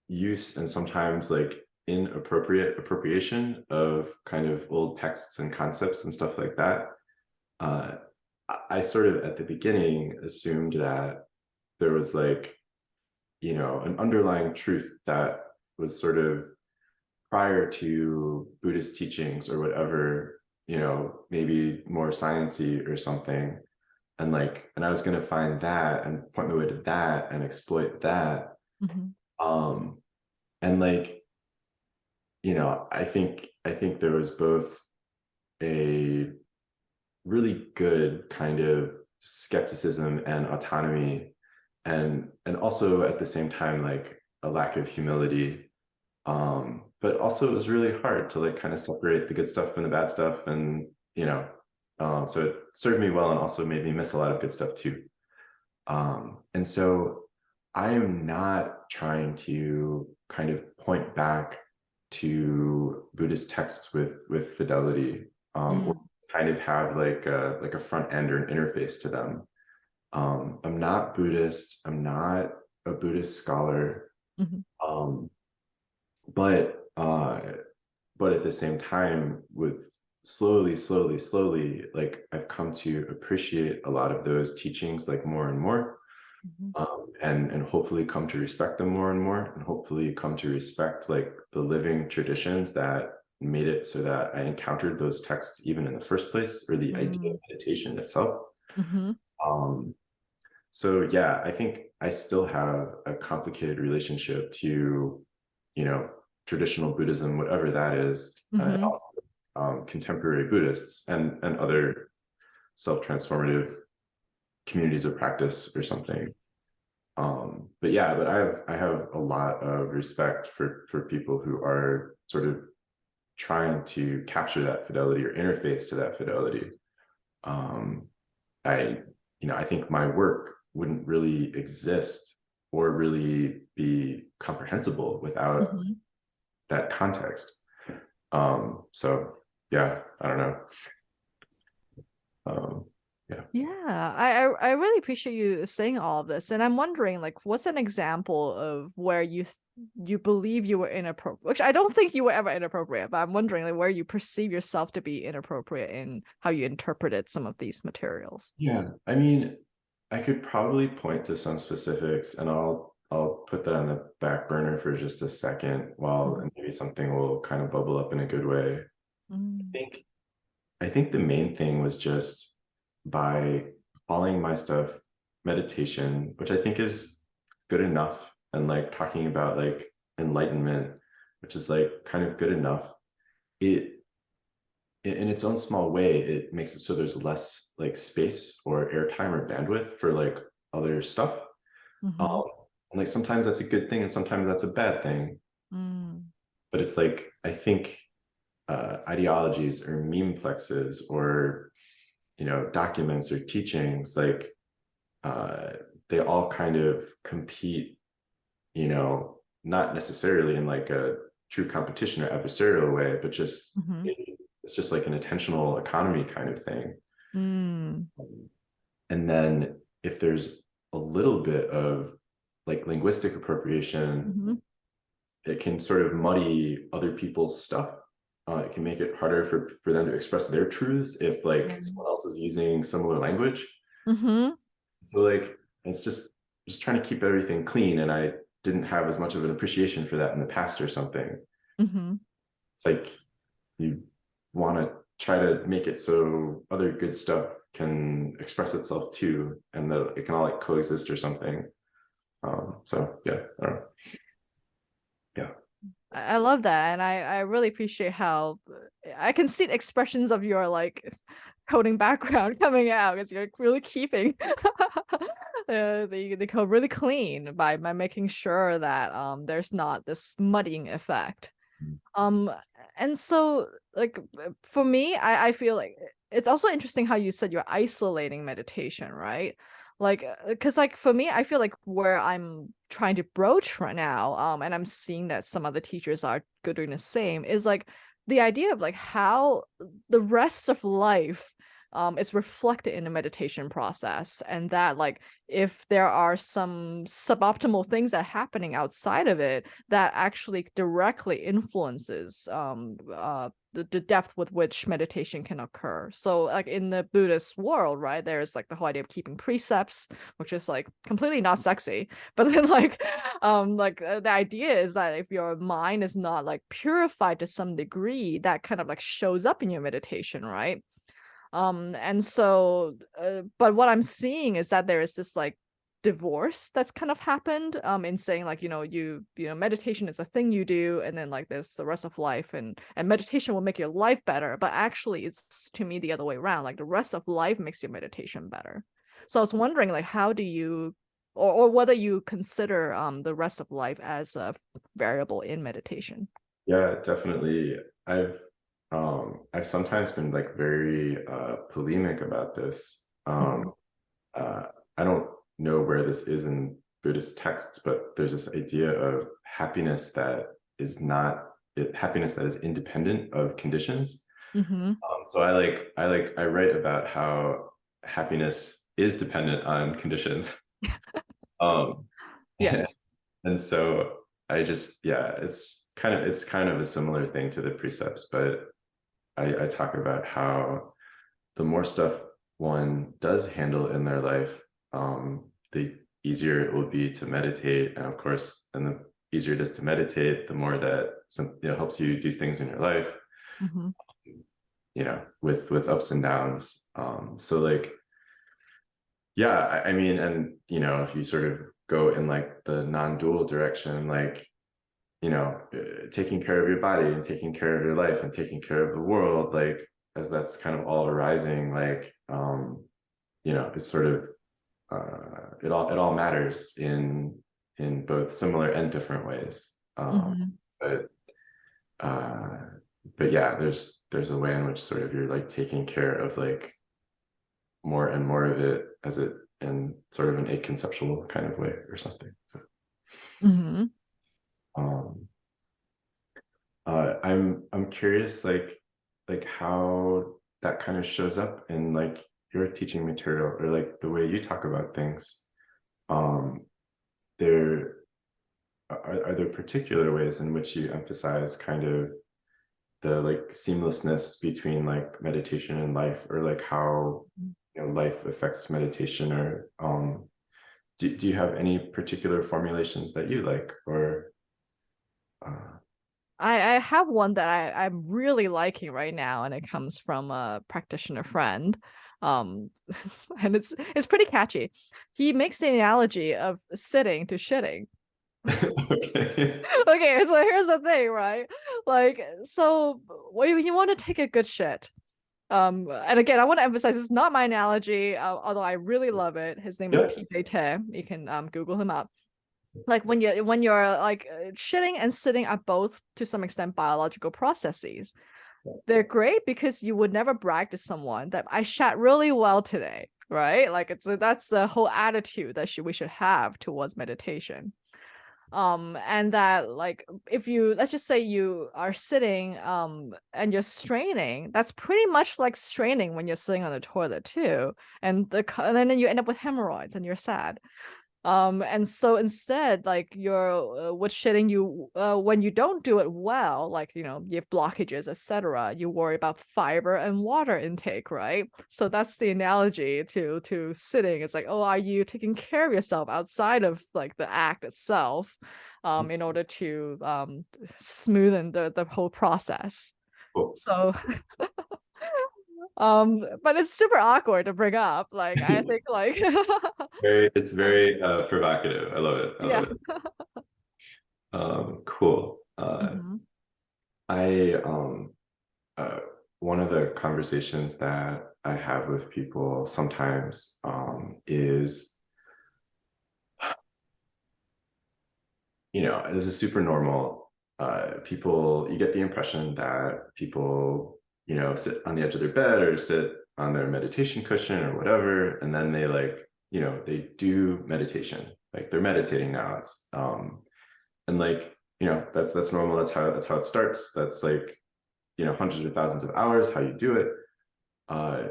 use and sometimes like inappropriate appropriation of kind of old texts and concepts and stuff like that. Uh, I sort of at the beginning assumed that there was like, an underlying truth that was sort of prior to Buddhist teachings or whatever, maybe more sciencey or something. And I was going to find that and point my way to that and exploit that. Mm-hmm. Um, and like, I think there was both a really good kind of skepticism and autonomy, and also at the same time like a lack of humility. But also it was really hard to like kind of separate the good stuff from the bad stuff, and so it served me well and also made me miss a lot of good stuff too. And so I am not trying to kind of point back to Buddhist texts with fidelity, or kind of have like a front end or an interface to them. I'm not Buddhist. I'm not a Buddhist scholar. Mm-hmm. Um, but at the same time, with slowly, like I've come to appreciate a lot of those teachings like more and more, and hopefully come to respect them more and more, and hopefully come to respect like the living traditions that made it so that I encountered those texts even in the first place, or the idea of meditation itself. Mm-hmm. Um, so yeah, I think I still have a complicated relationship to, traditional Buddhism, whatever that is, and Mm-hmm. also contemporary Buddhists and other self-transformative communities of practice or something. But yeah, but I have a lot of respect for people who are sort of trying to capture that fidelity or interface to that fidelity. Um, I think my work wouldn't really exist or really be comprehensible without Mm-hmm. that context. So yeah, I don't know. Um, yeah. Yeah, I really appreciate you saying all of this, and I'm wondering, like, what's an example of where you believe you were inappropriate? Which I don't think you were ever inappropriate, but I'm wondering like where you perceive yourself to be inappropriate in how you interpreted some of these materials. Yeah. I mean, I could probably point to some specifics, and I'll put that on the back burner for just a second while Mhm. maybe something will kind of bubble up in a good way. I Mm. think I think the main thing was just by calling my stuff meditation, which I think is good enough, and like talking about like enlightenment, which is like kind of good enough. It in its own small way, it makes it so there's less like space or airtime or bandwidth for like other stuff. Mm-hmm. Um, and like sometimes that's a good thing and sometimes that's a bad thing. Mm. But it's like I think ideologies or meme plexes or documents or teachings, like uh, they all kind of compete, not necessarily in like a true competition or adversarial way, but just Mm-hmm. it's just like an attentional economy kind of thing. Mm. And then if there's a little bit of like linguistic appropriation, Mm-hmm. it can sort of muddy other people's stuff. It can make it harder for them to express their truths if like Mm. someone else is using similar language. Mm-hmm. So like it's just trying to keep everything clean, and I didn't have as much of an appreciation for that in the past or something. Mm-hmm. It's like you want to try to make it so other good stuff can express itself too, and that it can all like coexist or something. So yeah, I don't know. Yeah. I love that, and I really appreciate how I can see the expressions of your like coding background coming out, because you're really keeping the code really clean by making sure that there's not this muddying effect. And so like for me, I feel like it's also interesting how you said you're isolating meditation, right? Like because like for me, I feel like where I'm trying to broach right now, and I'm seeing that some other teachers are doing the same, is like the idea of like how the rest of life is reflected in the meditation process, and that like if there are some suboptimal things that are happening outside of it, that actually directly influences the depth with which meditation can occur. So like in the Buddhist world, right, there's like the whole idea of keeping precepts, which is like completely not sexy, but then like the idea is that if your mind is not like purified to some degree, that kind of like shows up in your meditation, right? And so but what I'm seeing is that there is this like divorce that's kind of happened in saying like, you know, meditation is a thing you do, and then like there's the rest of life, and meditation will make your life better, but actually it's to me the other way around, like the rest of life makes your meditation better. So I was wondering like how do you, or whether you consider the rest of life as a variable in meditation. Yeah, definitely. I've sometimes been like very polemic about this. I don't know where this is in Buddhist texts, but there's this idea of happiness that is not happiness that is independent of conditions. So I write about how happiness is dependent on conditions. um, Yes. and so I just, yeah, it's kind of a similar thing to the precepts, but I talk about how the more stuff one does handle in their life, the easier it will be to meditate. And of course, and the easier it is to meditate, the more that helps you do things in your life, with ups and downs. So like, yeah, I mean, and if you sort of go in like the non-dual direction, like, taking care of your body and taking care of your life and taking care of the world, like as that's kind of all arising, like it's sort of it all matters in both similar and different ways. But uh but yeah, there's a way in which sort of you're like taking care of like more and more of it as it in sort of an aconceptual kind of way or something. So um I'm curious, like how that kind of shows up in like your teaching material or like the way you talk about things. There are there particular ways in which you emphasize kind of the like seamlessness between like meditation and life, or like how life affects meditation, or do you have any particular formulations that you like, or I have one that I'm really liking right now, and it comes from a practitioner friend. Um, and it's pretty catchy. He makes the analogy of sitting to shitting. okay. Okay, so here's the thing, right? Like, so when you want to take a good shit, and again, I want to emphasize it's not my analogy, although I really love it. His name is Yeah. PJ Te. You can Google him up. Like when you're like shitting and sitting are both to some extent biological processes. They're great because you would never brag to someone that I shat really well today, right? Like that's the whole attitude that we should have towards meditation. And that like if you, let's just say you are sitting and you're straining, that's pretty much like straining when you're sitting on the toilet too, and then you end up with hemorrhoids and you're sad. And so instead, like you're with shitting, you when you don't do it well, like you have blockages, etc., you worry about fiber and water intake, right? So that's the analogy to sitting. It's like, oh, are you taking care of yourself outside of like the act itself, in order to smoothen the whole process. Cool. So But it's super awkward to bring up. Like, I think like It's very provocative. I love it. I love yeah. it. Cool. Hmm. I uh, One of the conversations that I have with people sometimes is, this is super normal. People, you get the impression that people, sit on the edge of their bed or sit on their meditation cushion or whatever, and then they they do meditation. Like they're meditating now. It's and like, that's normal. That's how it starts. That's like, hundreds of thousands of hours, how you do it. Uh,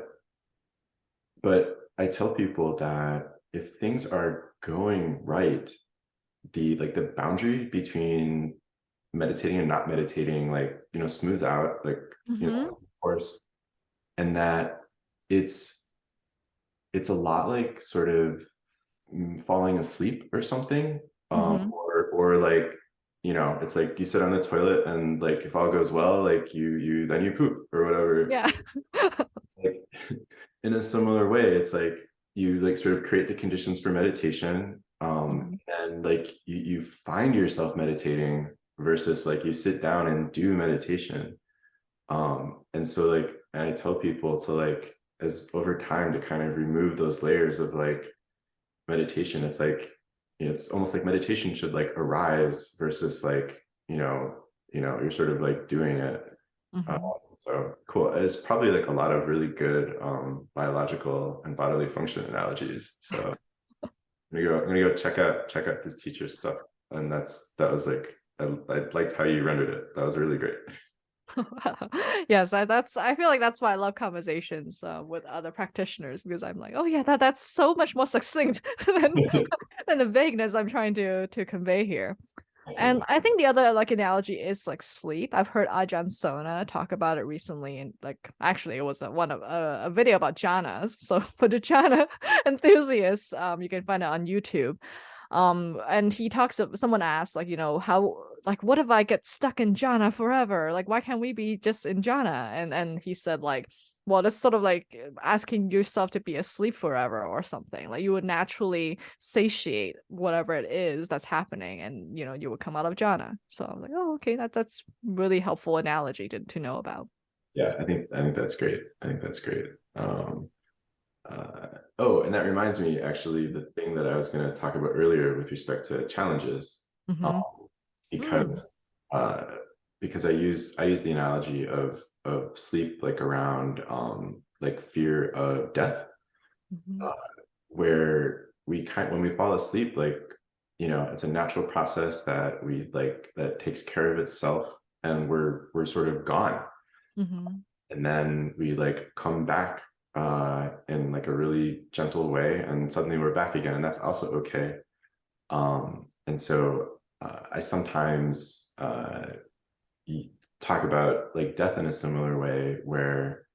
but I tell people that if things are going right, the boundary between meditating and not meditating, like, smooths out, like, Hmm. of course, and that it's a lot like sort of falling asleep or something, Hmm. or like, it's like you sit on the toilet and like if all goes well, like you then you poop or whatever. Yeah. It's like in a similar way, it's like you like sort of create the conditions for meditation, Hmm. and like you find yourself meditating versus like you sit down and do meditation. And so like I tell people to like, as over time, to kind of remove those layers of like meditation. It's like, it's almost like meditation should like arise versus like, you're sort of like doing it. uh, Hmm. so cool. It's probably like a lot of really good biological and bodily function analogies. So I'm gonna go check out this teacher's stuff. And that was like, I liked how you rendered it. That was really great. Yes, I feel like that's why I love conversations with other practitioners, because I'm like, oh yeah, that's so much more succinct than the vagueness I'm trying to convey here. And I think the other like analogy is like sleep. I've heard Ajahn Sona talk about it recently, and like actually it was a video about jhanas. So for the jhana enthusiasts, you can find it on YouTube. And he talks of someone asked like, how, like, what if I get stuck in jhana forever? Like, why can't we be just in jhana? And he said like, well, that's sort of like asking yourself to be asleep forever or something. Like you would naturally satiate whatever it is that's happening, and you would come out of jhana. So I'm like, oh, okay, that's really helpful analogy to know about. Yeah, I think that's great. I think that's great. Oh, and that reminds me, actually, the thing that I was going to talk about earlier with respect to challenges, Mm-hmm. um, Mm. because uh, I use the analogy of sleep like around like fear of death, Mm-hmm. uh, where when we fall asleep, like, it's a natural process that that takes care of itself, and we're sort of gone, Mm-hmm. and then we like come back in like a really gentle way, and suddenly we're back again, and that's also okay. And so I sometimes talk about like death in a similar way, where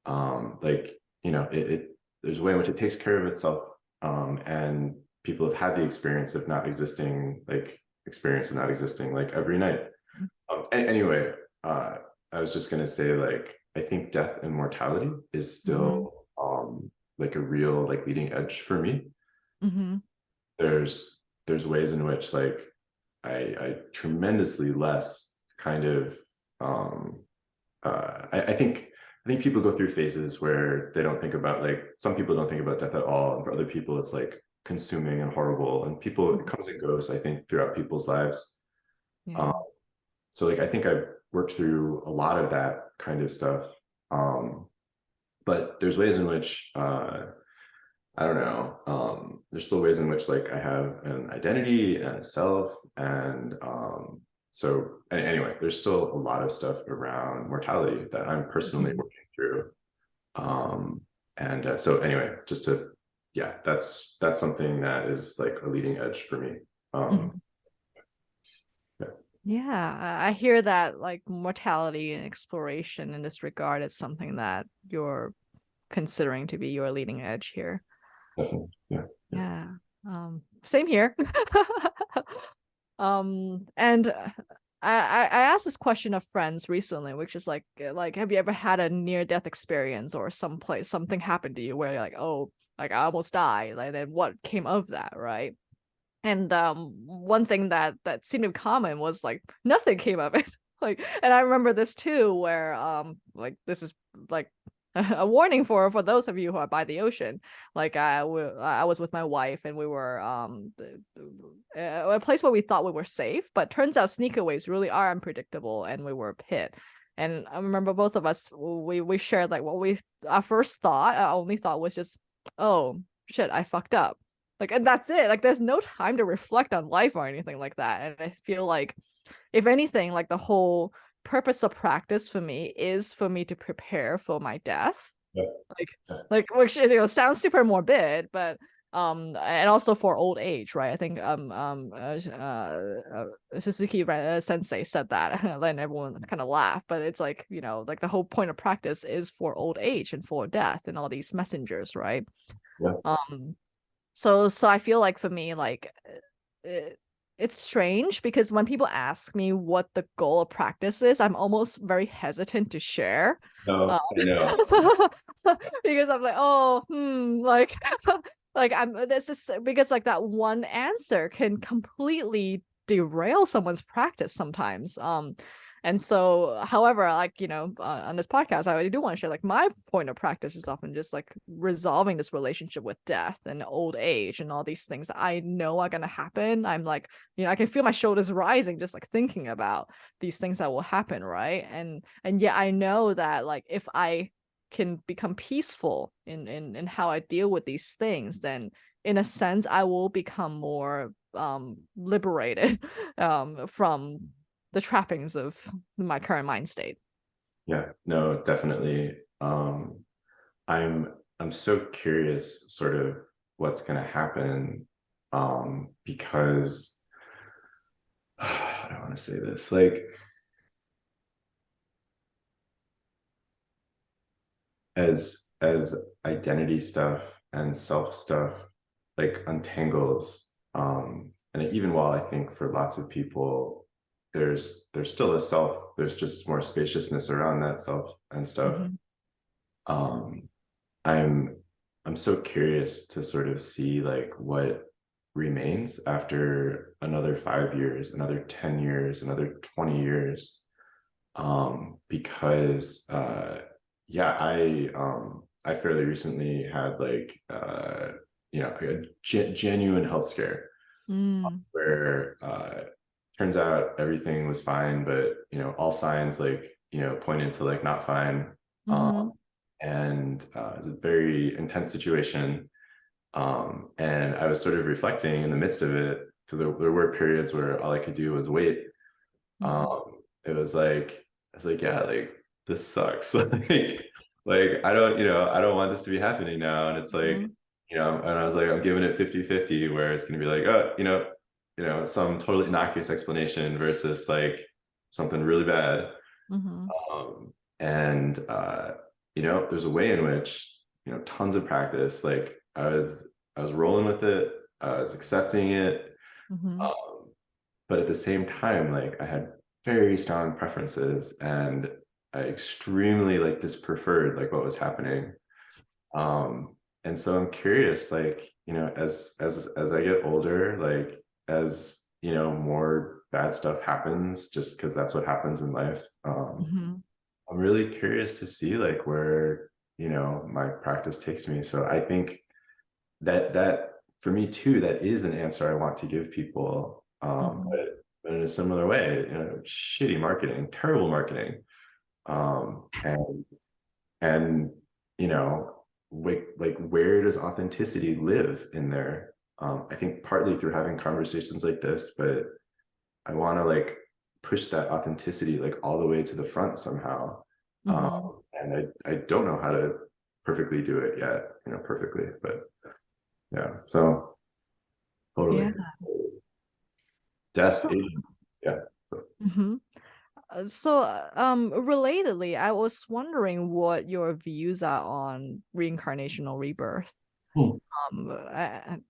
like, it there's a way in which it takes care of itself, and people have had the experience of not existing like every night. Anyway, uh, I was just gonna say, like, I think death and mortality is Mm-hmm. still like a real like leading edge for me. Mm-hmm. There's ways in which like I tremendously less kind of I think people go through phases where they don't think about, like, some people don't think about death at all, and for other people it's like consuming and horrible, and people, it comes and goes, I think, throughout people's lives. Yeah. um, so like I think I've worked through a lot of that kind of stuff, but there's ways in which I don't know, there's still ways in which like I have an identity and a self, and so anyway, there's still a lot of stuff around mortality that I'm personally Mm-hmm. working through. And so anyway, just to, yeah, that's something that is like a leading edge for me. Mm-hmm. Yeah, Yeah, I hear that like mortality and exploration in this regard is something that you're considering to be your leading edge here. definitely. Yeah, yeah. Yeah. Same here. And I asked this question of friends recently, which is like have you ever had a near death experience or something happened to you where you're like, oh, like I almost died, like then what came of that, right? And one thing that seemed to be common was like nothing came of it. Like, and I remember this too, where like this is like a warning for those of you who are by the ocean. Like I was with my wife and we were a place where we thought we were safe, but turns out sneaker waves really are unpredictable, and we were hit. And I remember both of us we shared like our first thought, our only thought was just, oh shit, I fucked up. Like, and that's it. Like, there's no time to reflect on life or anything like that. And I feel like, if anything, like the whole purpose of practice for me is for me to prepare for my death. Yeah. Like which sounds super morbid, but and also for old age, right? I think Suzuki Sensei said that, and everyone kind of laughed. But it's like, like the whole point of practice is for old age and for death and all these messengers, right? Yeah. So I feel like for me, like it's strange because when people ask me what the goal of practice is, I'm almost very hesitant to share. No, I know. Because I'm like, oh, like like this is because like that one answer can completely derail someone's practice sometimes. And so, however, like, on this podcast, I do want to share like my point of practice is often just like resolving this relationship with death and old age and all these things that I know are going to happen. I'm like, I can feel my shoulders rising just like thinking about these things that will happen, right? And yet I know that like if I can become peaceful in how I deal with these things, then in a sense I will become more liberated from the trappings of my current mind state. Yeah, no, definitely. I'm so curious sort of what's going to happen, because I don't want to say this, like as identity stuff and self stuff like untangles, and even while I think for lots of people there's still a self, there's just more spaciousness around that self and stuff. um I'm so curious to sort of see like what remains after another 5 years, another 10 years, another 20 years, because yeah, I fairly recently had like a genuine health scare, where turns out everything was fine, but all signs like pointed to like not fine. And it was a very intense situation, and I was sort of reflecting in the midst of it, because there were periods where all I could do was wait. It was like I was like, yeah, like this sucks. like I don't want this to be happening now. And it's like, and I was like, I'm giving it 50-50, where it's going to be like, oh, some totally innocuous explanation versus like something really bad. And there's a way in which tons of practice, like I was rolling with it, I was accepting it, but at the same time, like I had very strong preferences, and I extremely like dispreferred like what was happening. And so I'm curious, like as I get older, like as more bad stuff happens, just because that's what happens in life. I'm really curious to see like where my practice takes me. So I think that for me too, that is an answer I want to give people, but in a similar way, shitty marketing, terrible marketing, and like where does authenticity live in there? I think partly through having conversations like this, but I want to like push that authenticity like all the way to the front somehow. And I don't know how to perfectly do it yet, perfectly, but yeah, so totally. Yeah. Death, So, yeah. Relatedly, I was wondering what your views are on reincarnation or rebirth. Hmm.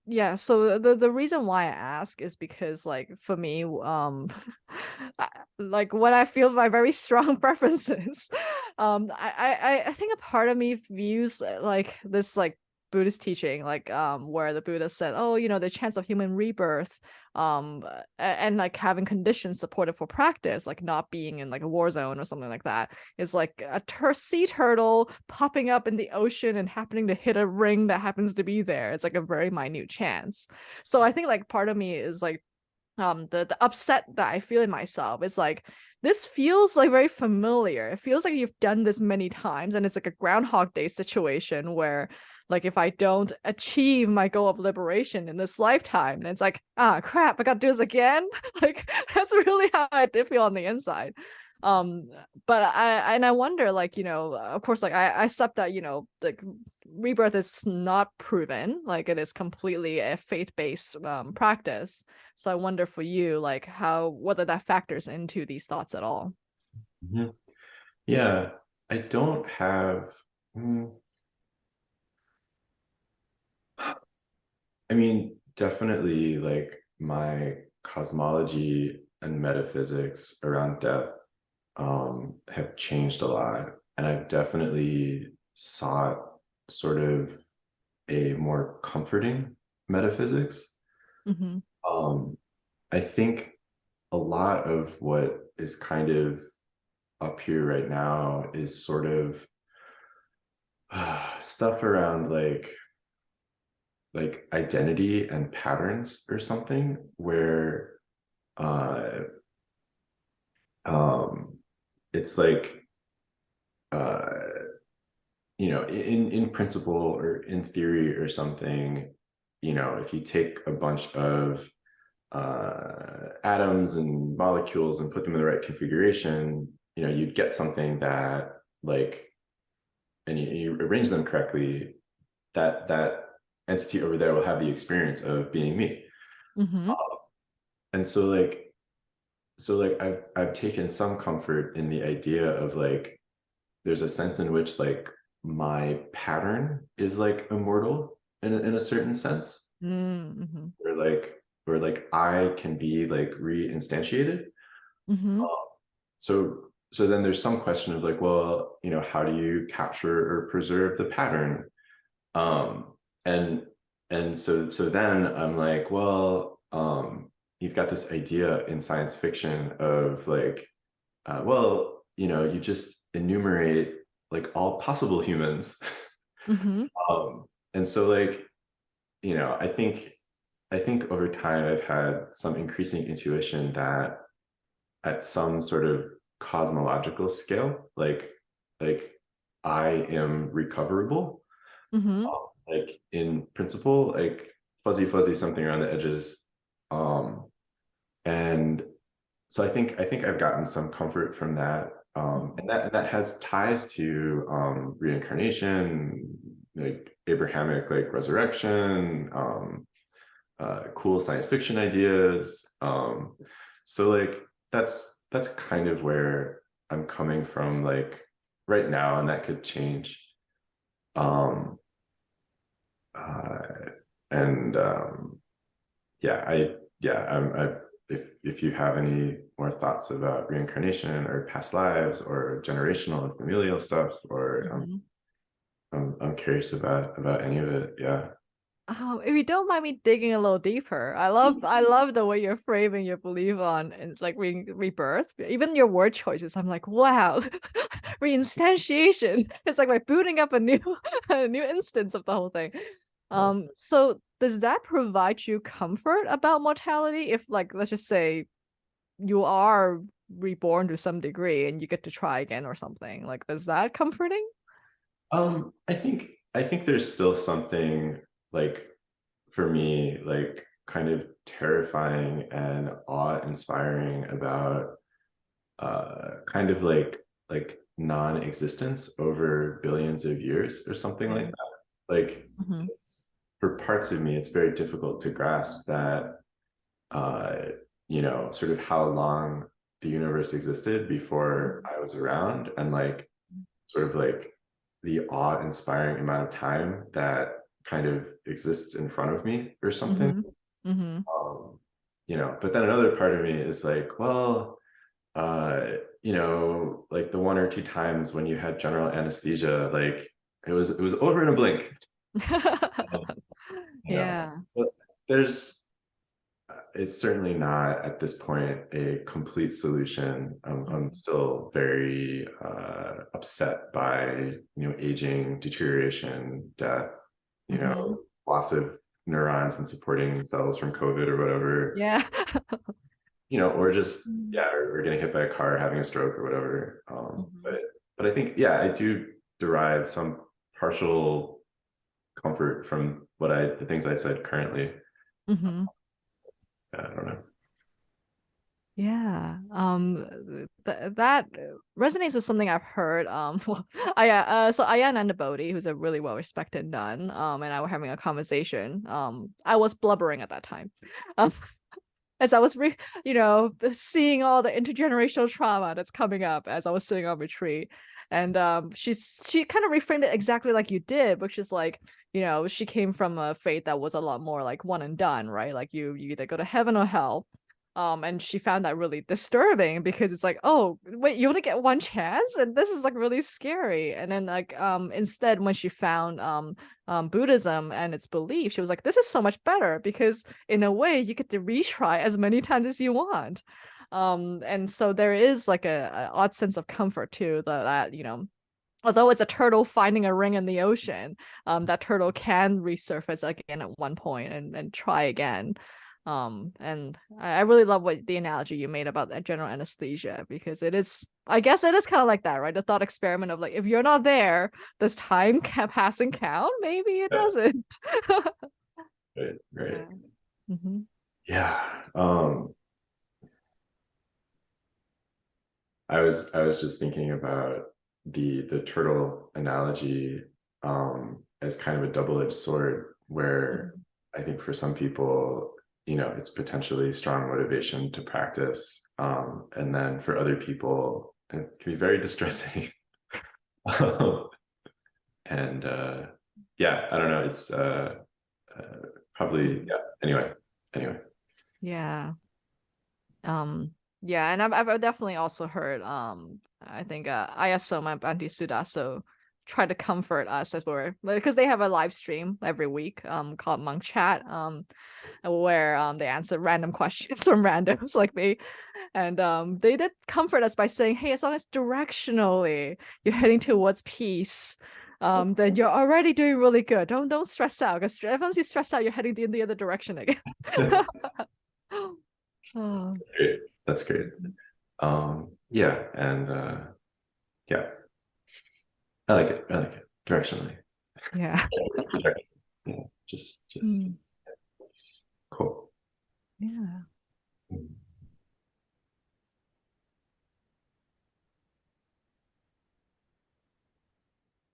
Yeah, so the reason why I ask is because, like, for me, like when I feel my very strong preferences, I think a part of me views like this, like, Buddhist teaching, like, where the Buddha said, oh, the chance of human rebirth, and like having conditions supported for practice, like not being in like a war zone or something like that, is like a sea turtle popping up in the ocean and happening to hit a ring that happens to be there. It's like a very minute chance. So I think, like, part of me is like, the upset that I feel in myself is like, this feels like very familiar. It feels like you've done this many times, and it's like a Groundhog Day situation where, like, if I don't achieve my goal of liberation in this lifetime, then it's like, ah, crap, I gotta do this again. Like, that's really how I did feel on the inside. um but I wonder, like, of course, like, I accept that, like, rebirth is not proven, like it is completely a faith-based practice. So I wonder for you, like, how, whether that factors into these thoughts at all. Mhm. Yeah, I don't have. mm, I mean, definitely, like, my cosmology and metaphysics around death have changed a lot, and I've definitely sought sort of a more comforting metaphysics. Mm-hmm. Um, I think a lot of what is kind of up here right now is sort of stuff around like identity and patterns or something, where uh um it's like uh in principle or in theory or something, if you take a bunch of atoms and molecules and put them in the right configuration, you'd get something that, like, and you arrange them correctly, that entity over there will have the experience of being me. Mm-hmm. And so like I've taken some comfort in the idea of, like, there's a sense in which, like, my pattern is like immortal in a certain sense, Mm-hmm. where like I can be like reinstantiated. Mm-hmm. So then there's some question of, like, well, how do you capture or preserve the pattern? um and so then I'm like, well, you've got this idea in science fiction of, like, well, you just enumerate, like, all possible humans. Mm-hmm. And so, like, I think over time I've had some increasing intuition that at some sort of cosmological scale, like I am recoverable. Mm-hmm. Like, in principle, like, fuzzy something around the edges. And so I think I've gotten some comfort from that. And that has ties to reincarnation, like Abrahamic, like, resurrection, cool science fiction ideas. So, like, that's kind of where I'm coming from, like, right now, and that could change. Um, uh, and yeah, if you have any more thoughts about reincarnation or past lives or generational and familial stuff, or Mm-hmm. I'm curious about any of it. Yeah. If you don't mind me digging a little deeper, I love the way you're framing your belief on, and like, rebirth. Even your word choices, I'm like, wow, reinstantiation. It's like we're booting up a new a new instance of the whole thing. So does that provide you comfort about mortality? If, like, let's just say you are reborn to some degree and you get to try again or something, like, is that comforting? I think there's still something, like, for me, like, kind of terrifying and awe-inspiring about kind of like non-existence over billions of years or something like Yeah. that. Like, Mm-hmm. for parts of me, it's very difficult to grasp that, uh, sort of how long the universe existed before I was around, and, like, sort of like the awe-inspiring amount of time that kind of exists in front of me or something. Mm-hmm. Mm-hmm. But then another part of me is like, well, like the one or two times when you had general anesthesia, like it was over in a blink. Yeah. So there's it's certainly not at this point a complete solution. I'm still very upset by aging, deterioration, death, loss of neurons and supporting cells from COVID or whatever. Yeah. Or just or getting hit by a car, having a stroke or whatever. But I think I do derive some partial comfort from the things I said currently. I don't know. Yeah. That resonates with something I've heard. So Aya Nandabodhi, who's a really well-respected nun, and I were having a conversation. I was blubbering at that time. As I was seeing all the intergenerational trauma that's coming up as I was sitting on retreat. And she kind of reframed it exactly like you did, which is like, she came from a faith that was a lot more like one and done, right? Like you either go to heaven or hell. And she found that really disturbing because it's like, oh, wait, you only get one chance? And this is like really scary. And then like instead, when she found Buddhism and its belief, she was like, this is so much better because in a way you get to retry as many times as you want. And so there is like a odd sense of comfort too that although it's a turtle finding a ring in the ocean, that turtle can resurface again at one point and try again. And I really love the analogy you made about that general anesthesia, because I guess it is kind of like that, right? The thought experiment of like, if you're not there, does time passing count? Maybe it doesn't. Right. Yeah. Mm-hmm. I was just thinking about the turtle analogy as kind of a double-edged sword, where I think for some people, it's potentially strong motivation to practice. And then for other people, it can be very distressing. And I don't know. It's probably, Anyway. Yeah. Yeah, and I've definitely also heard I think Ayasoma and Bhante Sudaso try to comfort us as because they have a live stream every week called Monk Chat where they answer random questions from randos like me, and they did comfort us by saying, hey, as long as directionally you're heading towards peace, then you're already doing really good. Don't stress out, because once you stress out, you're heading in the other direction again. Oh. That's great. I like it directionally. Yeah. Just Mm. Cool. Yeah.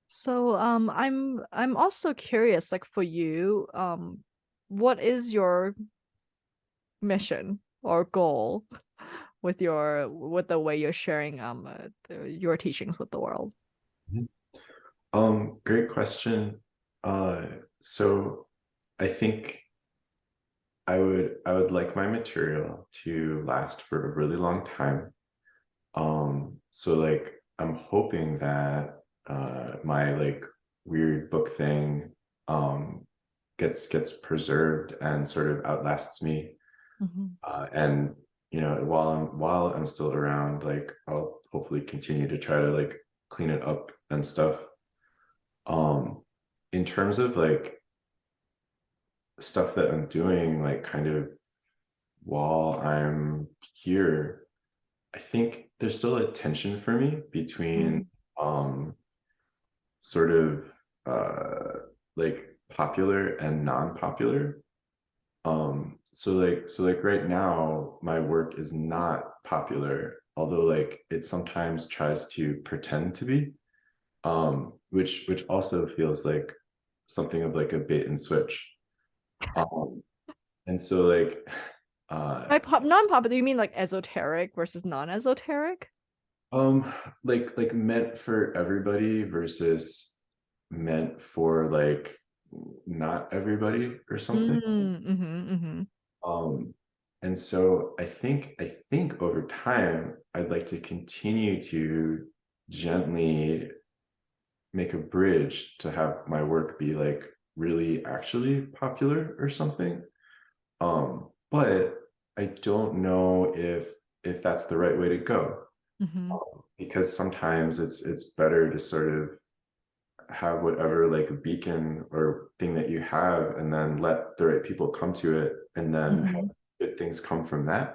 So I'm also curious, like for you, what is your mission or goal with the way you're sharing your teachings with the world? Great question. So I think I would like my material to last for a really long time. So like I'm hoping that my like weird book thing gets preserved and sort of outlasts me. And while I'm still around, like I'll hopefully continue to try to like clean it up and stuff. In terms of like stuff that I'm doing, like kind of while I'm here, I think there's still a tension for me between sort of like popular and non-popular. So like right now my work is not popular, although like it sometimes tries to pretend to be, which also feels like something of like a bait and switch. And so like By non-popular, you mean like esoteric versus non-esoteric? like meant for everybody versus meant for like not everybody or something. Mm-hmm. Um, and so I think over time, I'd like to continue to gently make a bridge to have my work be like really actually popular or something. But I don't know if that's the right way to go. Mm-hmm. Because sometimes it's better to sort of have whatever like a beacon or thing that you have, and then let the right people come to it, and then have Mm-hmm. good things come from that.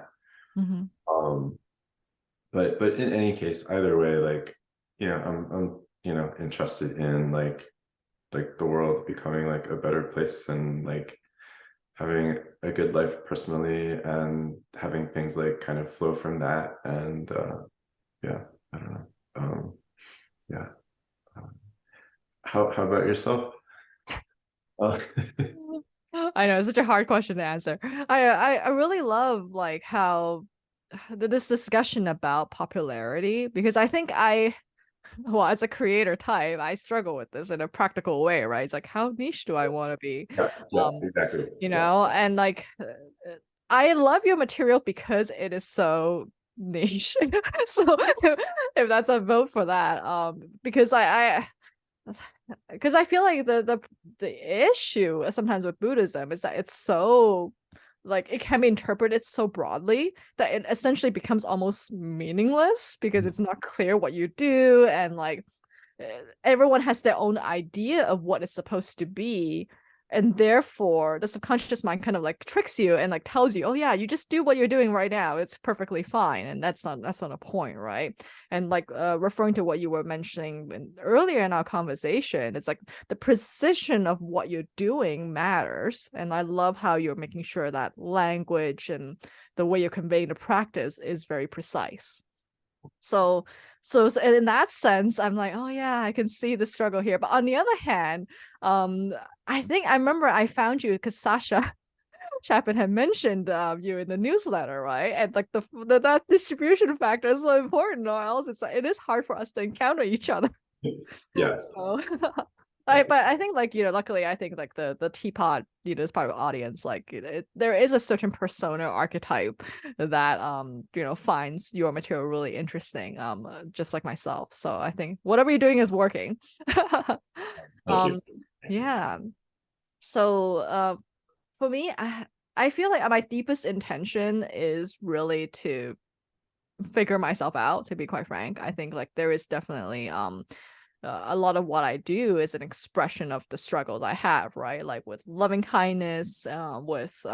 Mm-hmm. um but in any case, either way, like, I'm interested in like the world becoming like a better place, and like having a good life personally, and having things like kind of flow from that. And yeah, I don't know. Yeah. Um, how about yourself? uh, I know it's such a hard question to answer. I really love like how this discussion about popularity, because I think well, as a creator type, I struggle with this in a practical way, right? It's like, how niche do I want to be? yeah, Um, exactly. you Yeah. know, and like I love your material because it is so niche. So if that's a vote for that, because because I feel like the issue sometimes with Buddhism is that it's so like it can be interpreted so broadly that it essentially becomes almost meaningless because it's not clear what you do, and like everyone has their own idea of what it's supposed to be, and therefore the subconscious mind kind of like tricks you and like tells you, oh yeah, you just do what you're doing right now, it's perfectly fine, and that's not a point, right? And like referring to what you were mentioning earlier in our conversation, it's like the precision of what you're doing matters, and I love how you're making sure that language and the way you're conveying the practice is very precise. So, so in that sense, I'm like, oh yeah, I can see the struggle here. But on the other hand, um, I think I remember I found you because Sasha Chapin had mentioned you in the newsletter, right? And like that distribution factor is so important, or else it is hard for us to encounter each other. Yeah. So Yeah. but I think like, luckily I think like the teapot, is part of the audience. Like there is a certain persona archetype that finds your material really interesting, just like myself. So I think whatever you're doing is working. Thank you. um yeah. So for me, I feel like my deepest intention is really to figure myself out, to be quite frank. I think like there is definitely a lot of what I do is an expression of the struggles I have, right? Like with loving kindness, with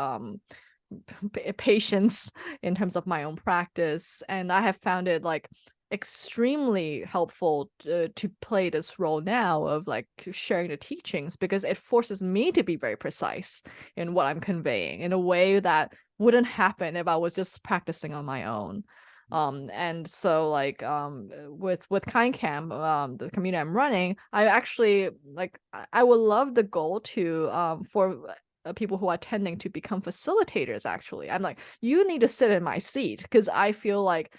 patience in terms of my own practice. And I have found it like extremely helpful to play this role now of like sharing the teachings, because it forces me to be very precise in what I'm conveying in a way that wouldn't happen if I was just practicing on my own. And so like with kind camp, the community I'm running, I actually like I would love the goal to for people who are attending to become facilitators. Actually, I'm like, you need to sit in my seat, because I feel like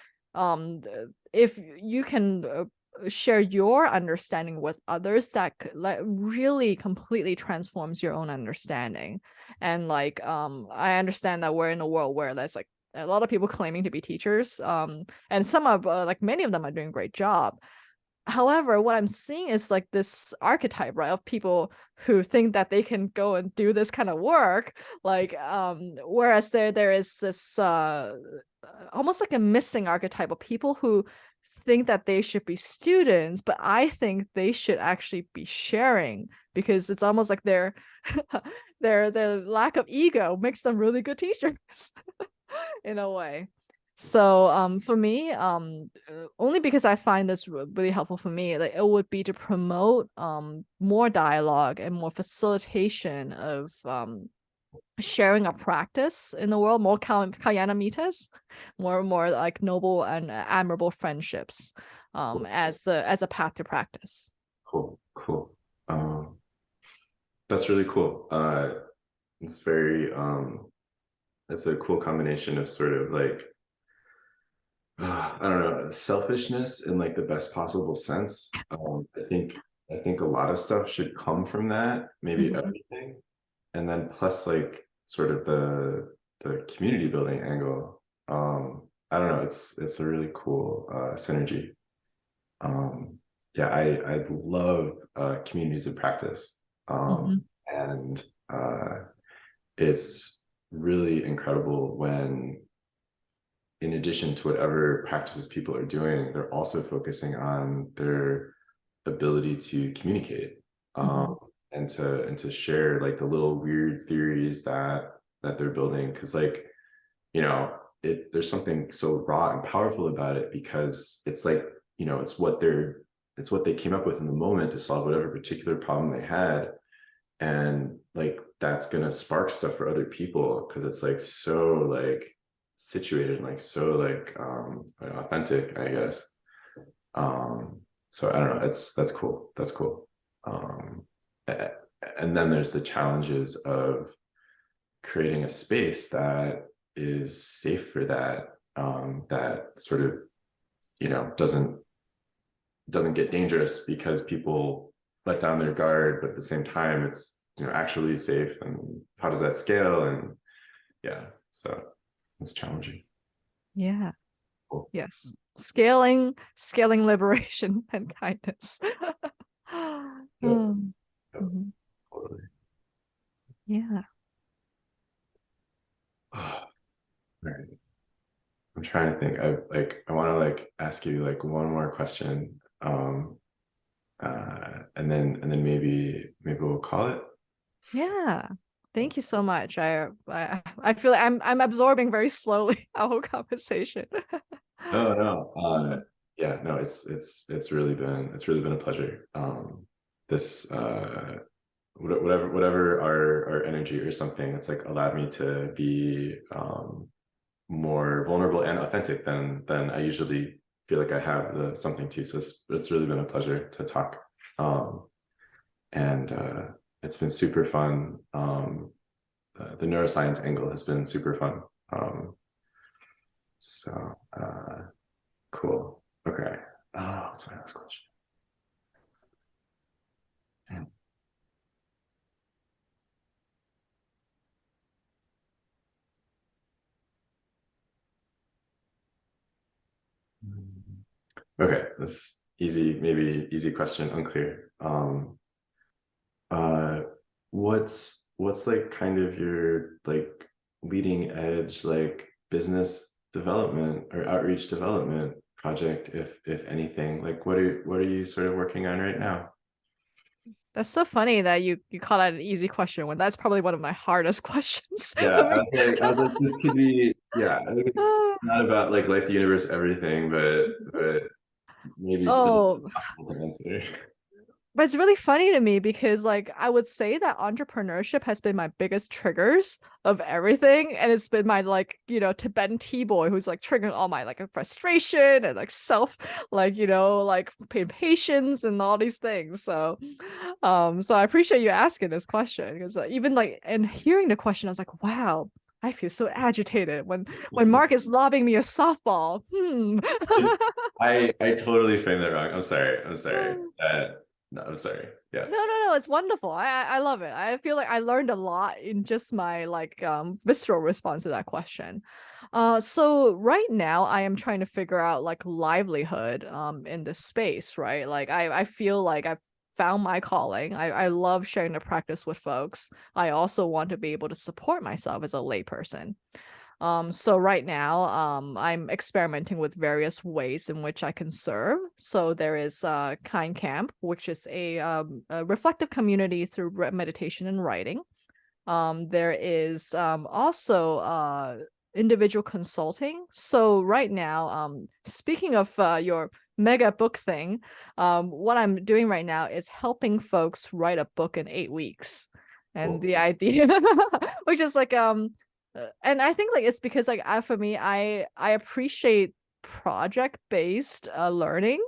if you can share your understanding with others, that like really completely transforms your own understanding. And like I understand that we're in a world where there's like a lot of people claiming to be teachers, and some of like many of them are doing a great job. However, what I'm seeing is like this archetype, right, of people who think that they can go and do this kind of work, like whereas there is this almost like a missing archetype of people who think that they should be students, but I think they should actually be sharing, because it's almost like their lack of ego makes them really good teachers in a way. So for me, only because I find this really helpful for me, like it would be to promote more dialogue and more facilitation of sharing a practice in the world, more kalyana more like noble and admirable friendships, Cool. as a path to practice. Cool. That's really cool. It's very it's a cool combination of sort of like I don't know, selfishness in like the best possible sense. I think I think a lot of stuff should come from that, maybe everything. And then plus like sort of the community building angle. I don't know, it's a really cool synergy. Yeah, I love communities of practice. Mhm. And it's really incredible when, in addition to whatever practices people are doing, they're also focusing on their ability to communicate, and to share like the little weird theories that they're building. Because like, you know, there's something so raw and powerful about it, because it's like, you know, it's what they came up with in the moment to solve whatever particular problem they had. And like that's gonna spark stuff for other people, because it's like so like situated and like so like authentic, I guess. So I don't know, that's cool, that's cool. And then there's the challenges of creating a space that is safe for that, that sort of, you know, doesn't get dangerous because people let down their guard, but at the same time it's, you know, actually safe. And how does that scale? And yeah, so it's challenging. Yeah. Cool. Yes. Scaling liberation and kindness. Yeah, yeah, Mhm. totally. Yeah. All right. I'm trying to think. I want to like ask you like one more question, and then maybe we'll call it. Yeah. Thank you so much. I feel like I'm absorbing very slowly our whole conversation. No, no. Mm. Yeah, no. It's really been a pleasure. This whatever our energy or something, it's like allowed me to be more vulnerable and authentic than I usually feel like I have something to. So it's really been a pleasure to talk. And it's been super fun. The neuroscience angle has been super fun. So cool. Okay. What's my next question? Damn. Okay, this maybe easy question, unclear. Uh, what's like kind of your like leading edge like business development or outreach development project, if anything? Like what are you sort of working on right now? That's so funny that you call that an easy question when that's probably one of my hardest questions Yeah, for me. I was like, this could be, yeah, I think it's not about like life, the universe, everything, but maybe it's still Oh, possible to answer. but it's really funny to me because like I would say that entrepreneurship has been my biggest triggers of everything. And it's been my like, Tibetan tea boy who's like triggering all my like frustration and like self, like, like impatience and all these things. So I appreciate you asking this question because even like and hearing the question, I was like, wow, I feel so agitated when Mark is lobbing me a softball. I totally framed that wrong. I'm sorry. I'm sorry. No, I'm sorry. Yeah. No, it's wonderful. I love it. I feel like I learned a lot in just my like visceral response to that question. So right now I am trying to figure out like livelihood in this space, right? Like I feel like I've found my calling. I love sharing the practice with folks. I also want to be able to support myself as a layperson. So right now, I'm experimenting with various ways in which I can serve. So there is Kind Camp, which is a reflective community through meditation and writing. There is also individual consulting. So right now, speaking of your mega book thing, what I'm doing right now is helping folks write a book in 8 weeks. And Cool. the idea, which is like and I think like it's because like for me I appreciate project based learning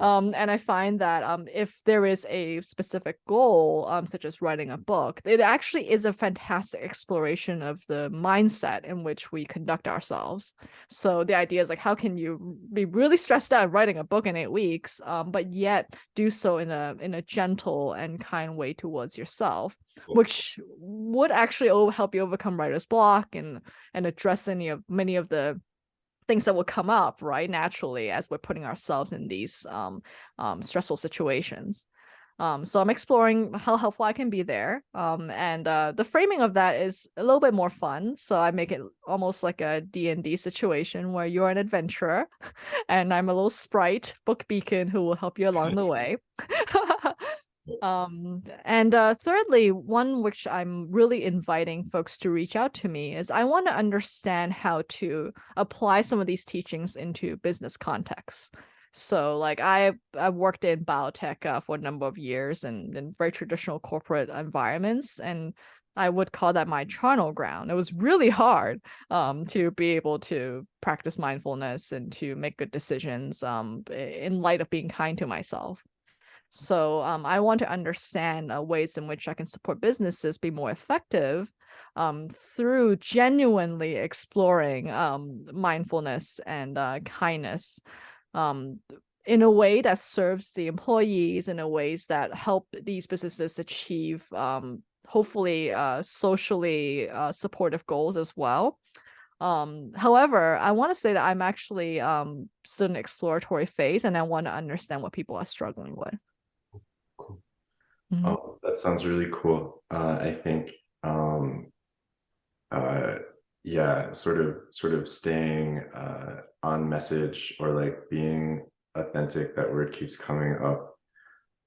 And I find that if there is a specific goal, such as writing a book, it actually is a fantastic exploration of the mindset in which we conduct ourselves. So the idea is like, how can you be really stressed out writing a book in 8 weeks, but yet do so in a gentle and kind way towards yourself, which would actually help you overcome writer's block and address many of the things that will come up right naturally as we're putting ourselves in these stressful situations. So I'm exploring how helpful I can be there. And the framing of that is a little bit more fun. So I make it almost like a D&D situation where you're an adventurer and I'm a little sprite, book beacon, who will help you along the way. And thirdly, one which I'm really inviting folks to reach out to me is I want to understand how to apply some of these teachings into business contexts. So like I've worked in biotech for a number of years and in very traditional corporate environments, and I would call that my charnel ground. It was really hard to be able to practice mindfulness and to make good decisions in light of being kind to myself. So I want to understand ways in which I can support businesses be more effective through genuinely exploring mindfulness and kindness in a way that serves the employees, in a ways that help these businesses achieve hopefully socially supportive goals as well. However, I want to say that I'm actually still in an exploratory phase, and I want to understand what people are struggling with. Cool. Mhm. Oh, that sounds really cool. I think, yeah, sort of staying on message, or like being authentic. That word keeps coming up,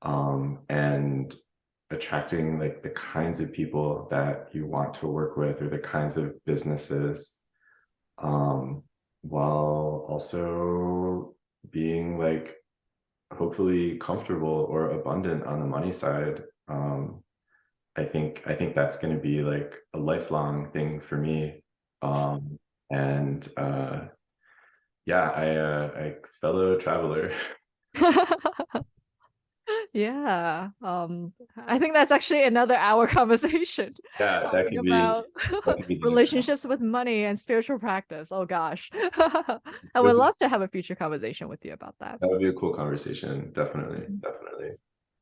and attracting like the kinds of people that you want to work with, or the kinds of businesses, while also being like hopefully comfortable or abundant on the money side. I think that's going to be like a lifelong thing for me. And yeah, I fellow traveler. Yeah. I think that's actually another hour conversation Yeah, talking about that could be the next one. relationships with money and spiritual practice. Oh gosh. I would love to have a future conversation with you about that. That would be a cool conversation. Definitely, definitely.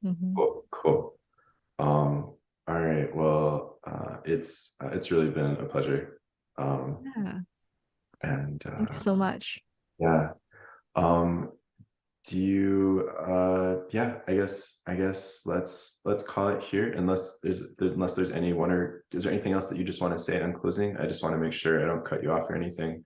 Mm-hmm. Cool, cool. All right. Well, it's really been a pleasure. Yeah. And Thank you so much. yeah. Um, do you yeah, I guess let's call it here, unless unless there's any one, or is there anything else that you just want to say in closing? I just want to make sure I don't cut you off or anything.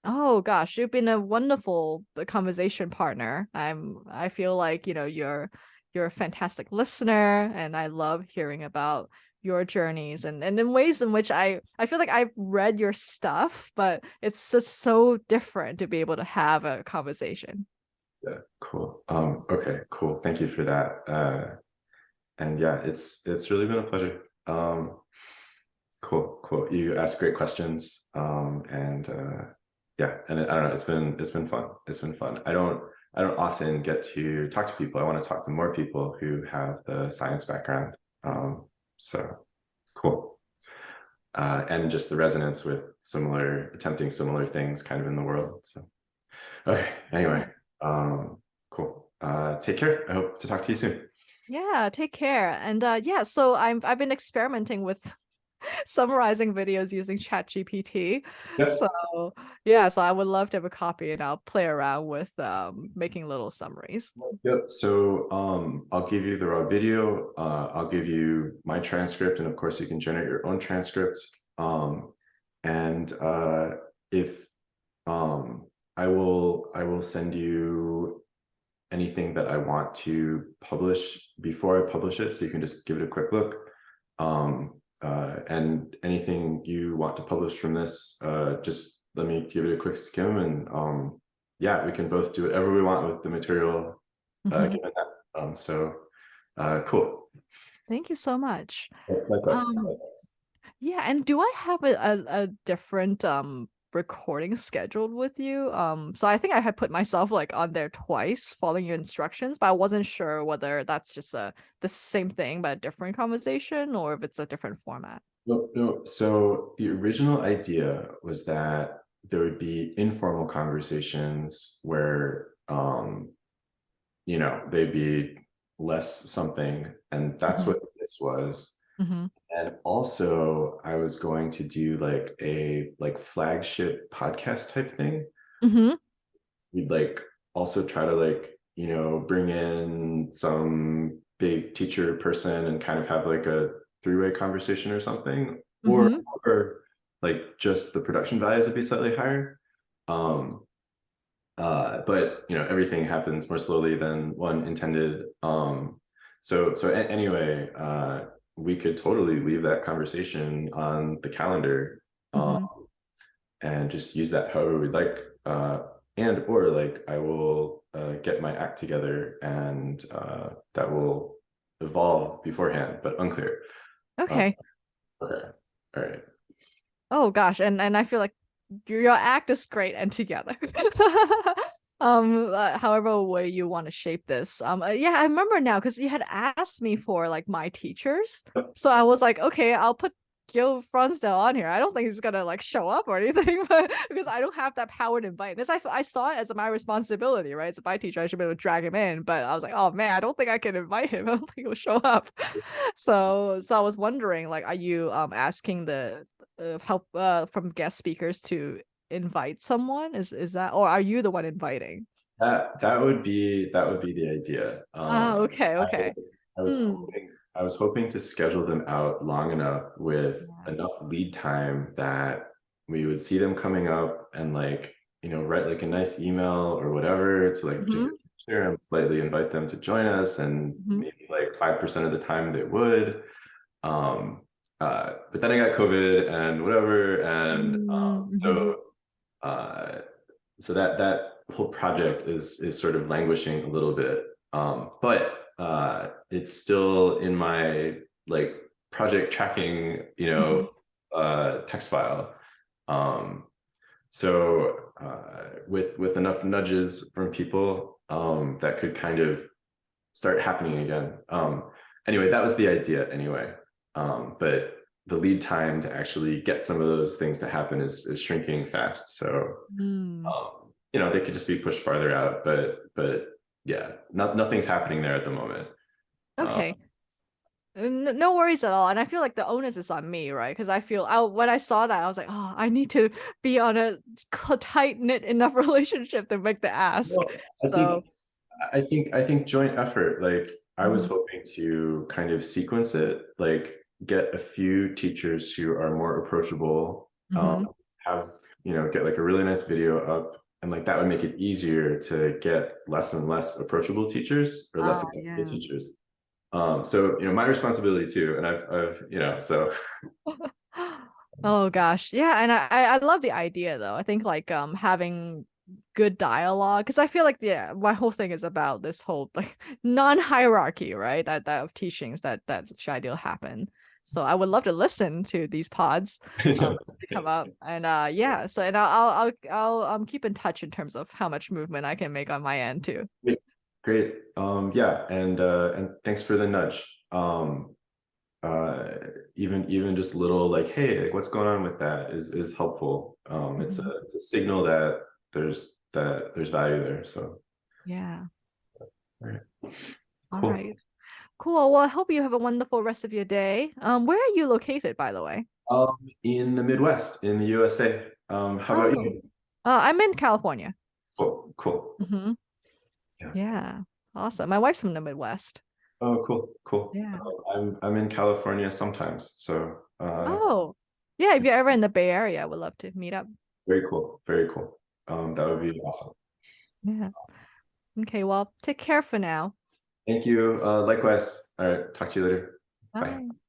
Oh gosh, you've been a wonderful conversation partner. I feel like, you're a fantastic listener, and I love hearing about your journeys and in ways in which I feel like I've read your stuff, but it's just so different to be able to have a conversation. Yeah, cool. Okay, cool. Thank you for that. And yeah, it's really been a pleasure. Cool, cool. You ask great questions. And yeah, and I don't know, it's been fun. It's been fun. I don't often get to talk to people. I want to talk to more people who have the science background. So cool. And just the resonance with attempting similar things kind of in the world. So okay, anyway, cool. Take care. I hope to talk to you soon. Yeah, take care. And yeah, so I've been experimenting with summarizing videos using ChatGPT. Yep. So yeah, so I would love to have a copy and I'll play around with making little summaries. Yep. So I'll give you the raw video. I'll give you my transcript, and of course you can generate your own transcripts. And if I will send you anything that I want to publish before I publish it, so you can just give it a quick look. And anything you want to publish from this, just let me give it a quick skim, and yeah, we can both do whatever we want with the material Mhm. given that. So cool. Thank you so much. Likewise. Um, yeah, and do I have a different recording scheduled with you. So I think I had put myself like on there twice following your instructions, but I wasn't sure whether that's just the same thing but a different conversation or if it's a different format. No, no. So the original idea was that there would be informal conversations where, they'd be less something, and that's what this was. Mm-hmm. And also, I was going to do like a flagship podcast type thing. Mm-hmm. We'd also try to bring in some big teacher person and kind of have like a three-way conversation or something, or Mm-hmm. just the production values would be slightly higher. But everything happens more slowly than one intended. Anyway, we could totally leave that conversation on the calendar, Mm-hmm. and just use that however we'd like. And or I will get my act together, and that will evolve beforehand, but unclear. Okay. Okay. All right. Oh gosh, and I feel like your act is great and together. However way you want to shape this. Yeah, I remember now because you had asked me for like my teachers, so I was like, okay, I'll put Gil Fronsdale on here. I don't think he's gonna like show up or anything, but because I don't have that power to invite. Because I saw it as my responsibility, right? It's my teacher. I should be able to drag him in, but I was like, oh man, I don't think I can invite him. I don't think he'll show up. So I was wondering, like, are you asking the help from guest speakers to invite someone? Is that, or are you the one inviting? That would be the idea. Ah, okay, I, okay. I was Hmm. hoping to schedule them out long enough with Yeah. enough lead time that we would see them coming up and write like a nice email or whatever to like a Mm-hmm. particular teacher and politely invite them to join us, and Mm-hmm. maybe like 5% of the time they would. Um, but then I got COVID and whatever, and Mm-hmm. uh, so that whole project is sort of languishing a little bit, but it's still in my like project tracking Mm-hmm. text file. um, with enough nudges from people, that could kind of start happening again. Anyway, that was the idea anyway. But the lead time to actually get some of those things to happen is shrinking fast. So Mm. they could just be pushed farther out, but yeah, nothing's happening there at the moment. Uh, Okay. No worries at all. And I feel like the onus is on me, right? Because when I saw that, I was like, oh, I need to be on a tight knit enough relationship to make the ask. well, I So, think I think joint effort. I was mhm, hoping to kind of sequence it, get a few teachers who are more approachable, mhm. have get like a really nice video up, and that would make it easier to get less and less approachable teachers or less Ah, accessible yeah. teachers. So my responsibility too, and I've so Oh gosh. Yeah, and I love the idea though. I think like having good dialogue because I feel like yeah, my whole thing is about this whole like non-hierarchy, right? That of teachings that should ideal happen. So I would love to listen to these pods as they come up. And yeah, so and I'll keep in touch in terms of how much movement I can make on my end too. great, great. Yeah, and thanks for the nudge. Uh, even just little hey, what's going on with that is helpful. It's a Mhm. signal that there's value there. So Yeah. all right, All cool. right. Cool. Well, I hope you have a wonderful rest of your day. Where are you located, by the way? In the Midwest in the USA. How about Oh, you? I'm in California. Cool, cool. Hmm. Yeah. Yeah. Awesome. My wife's from the Midwest. Oh, cool, cool. Yeah. I'm in California sometimes, so Oh, yeah. If you're ever in the Bay Area, I would love to meet up. very cool, very cool. That would Oh, be awesome. yeah. Okay. Well, take care for now. Thank you. Likewise. All right. Talk to you later. Bye. Bye.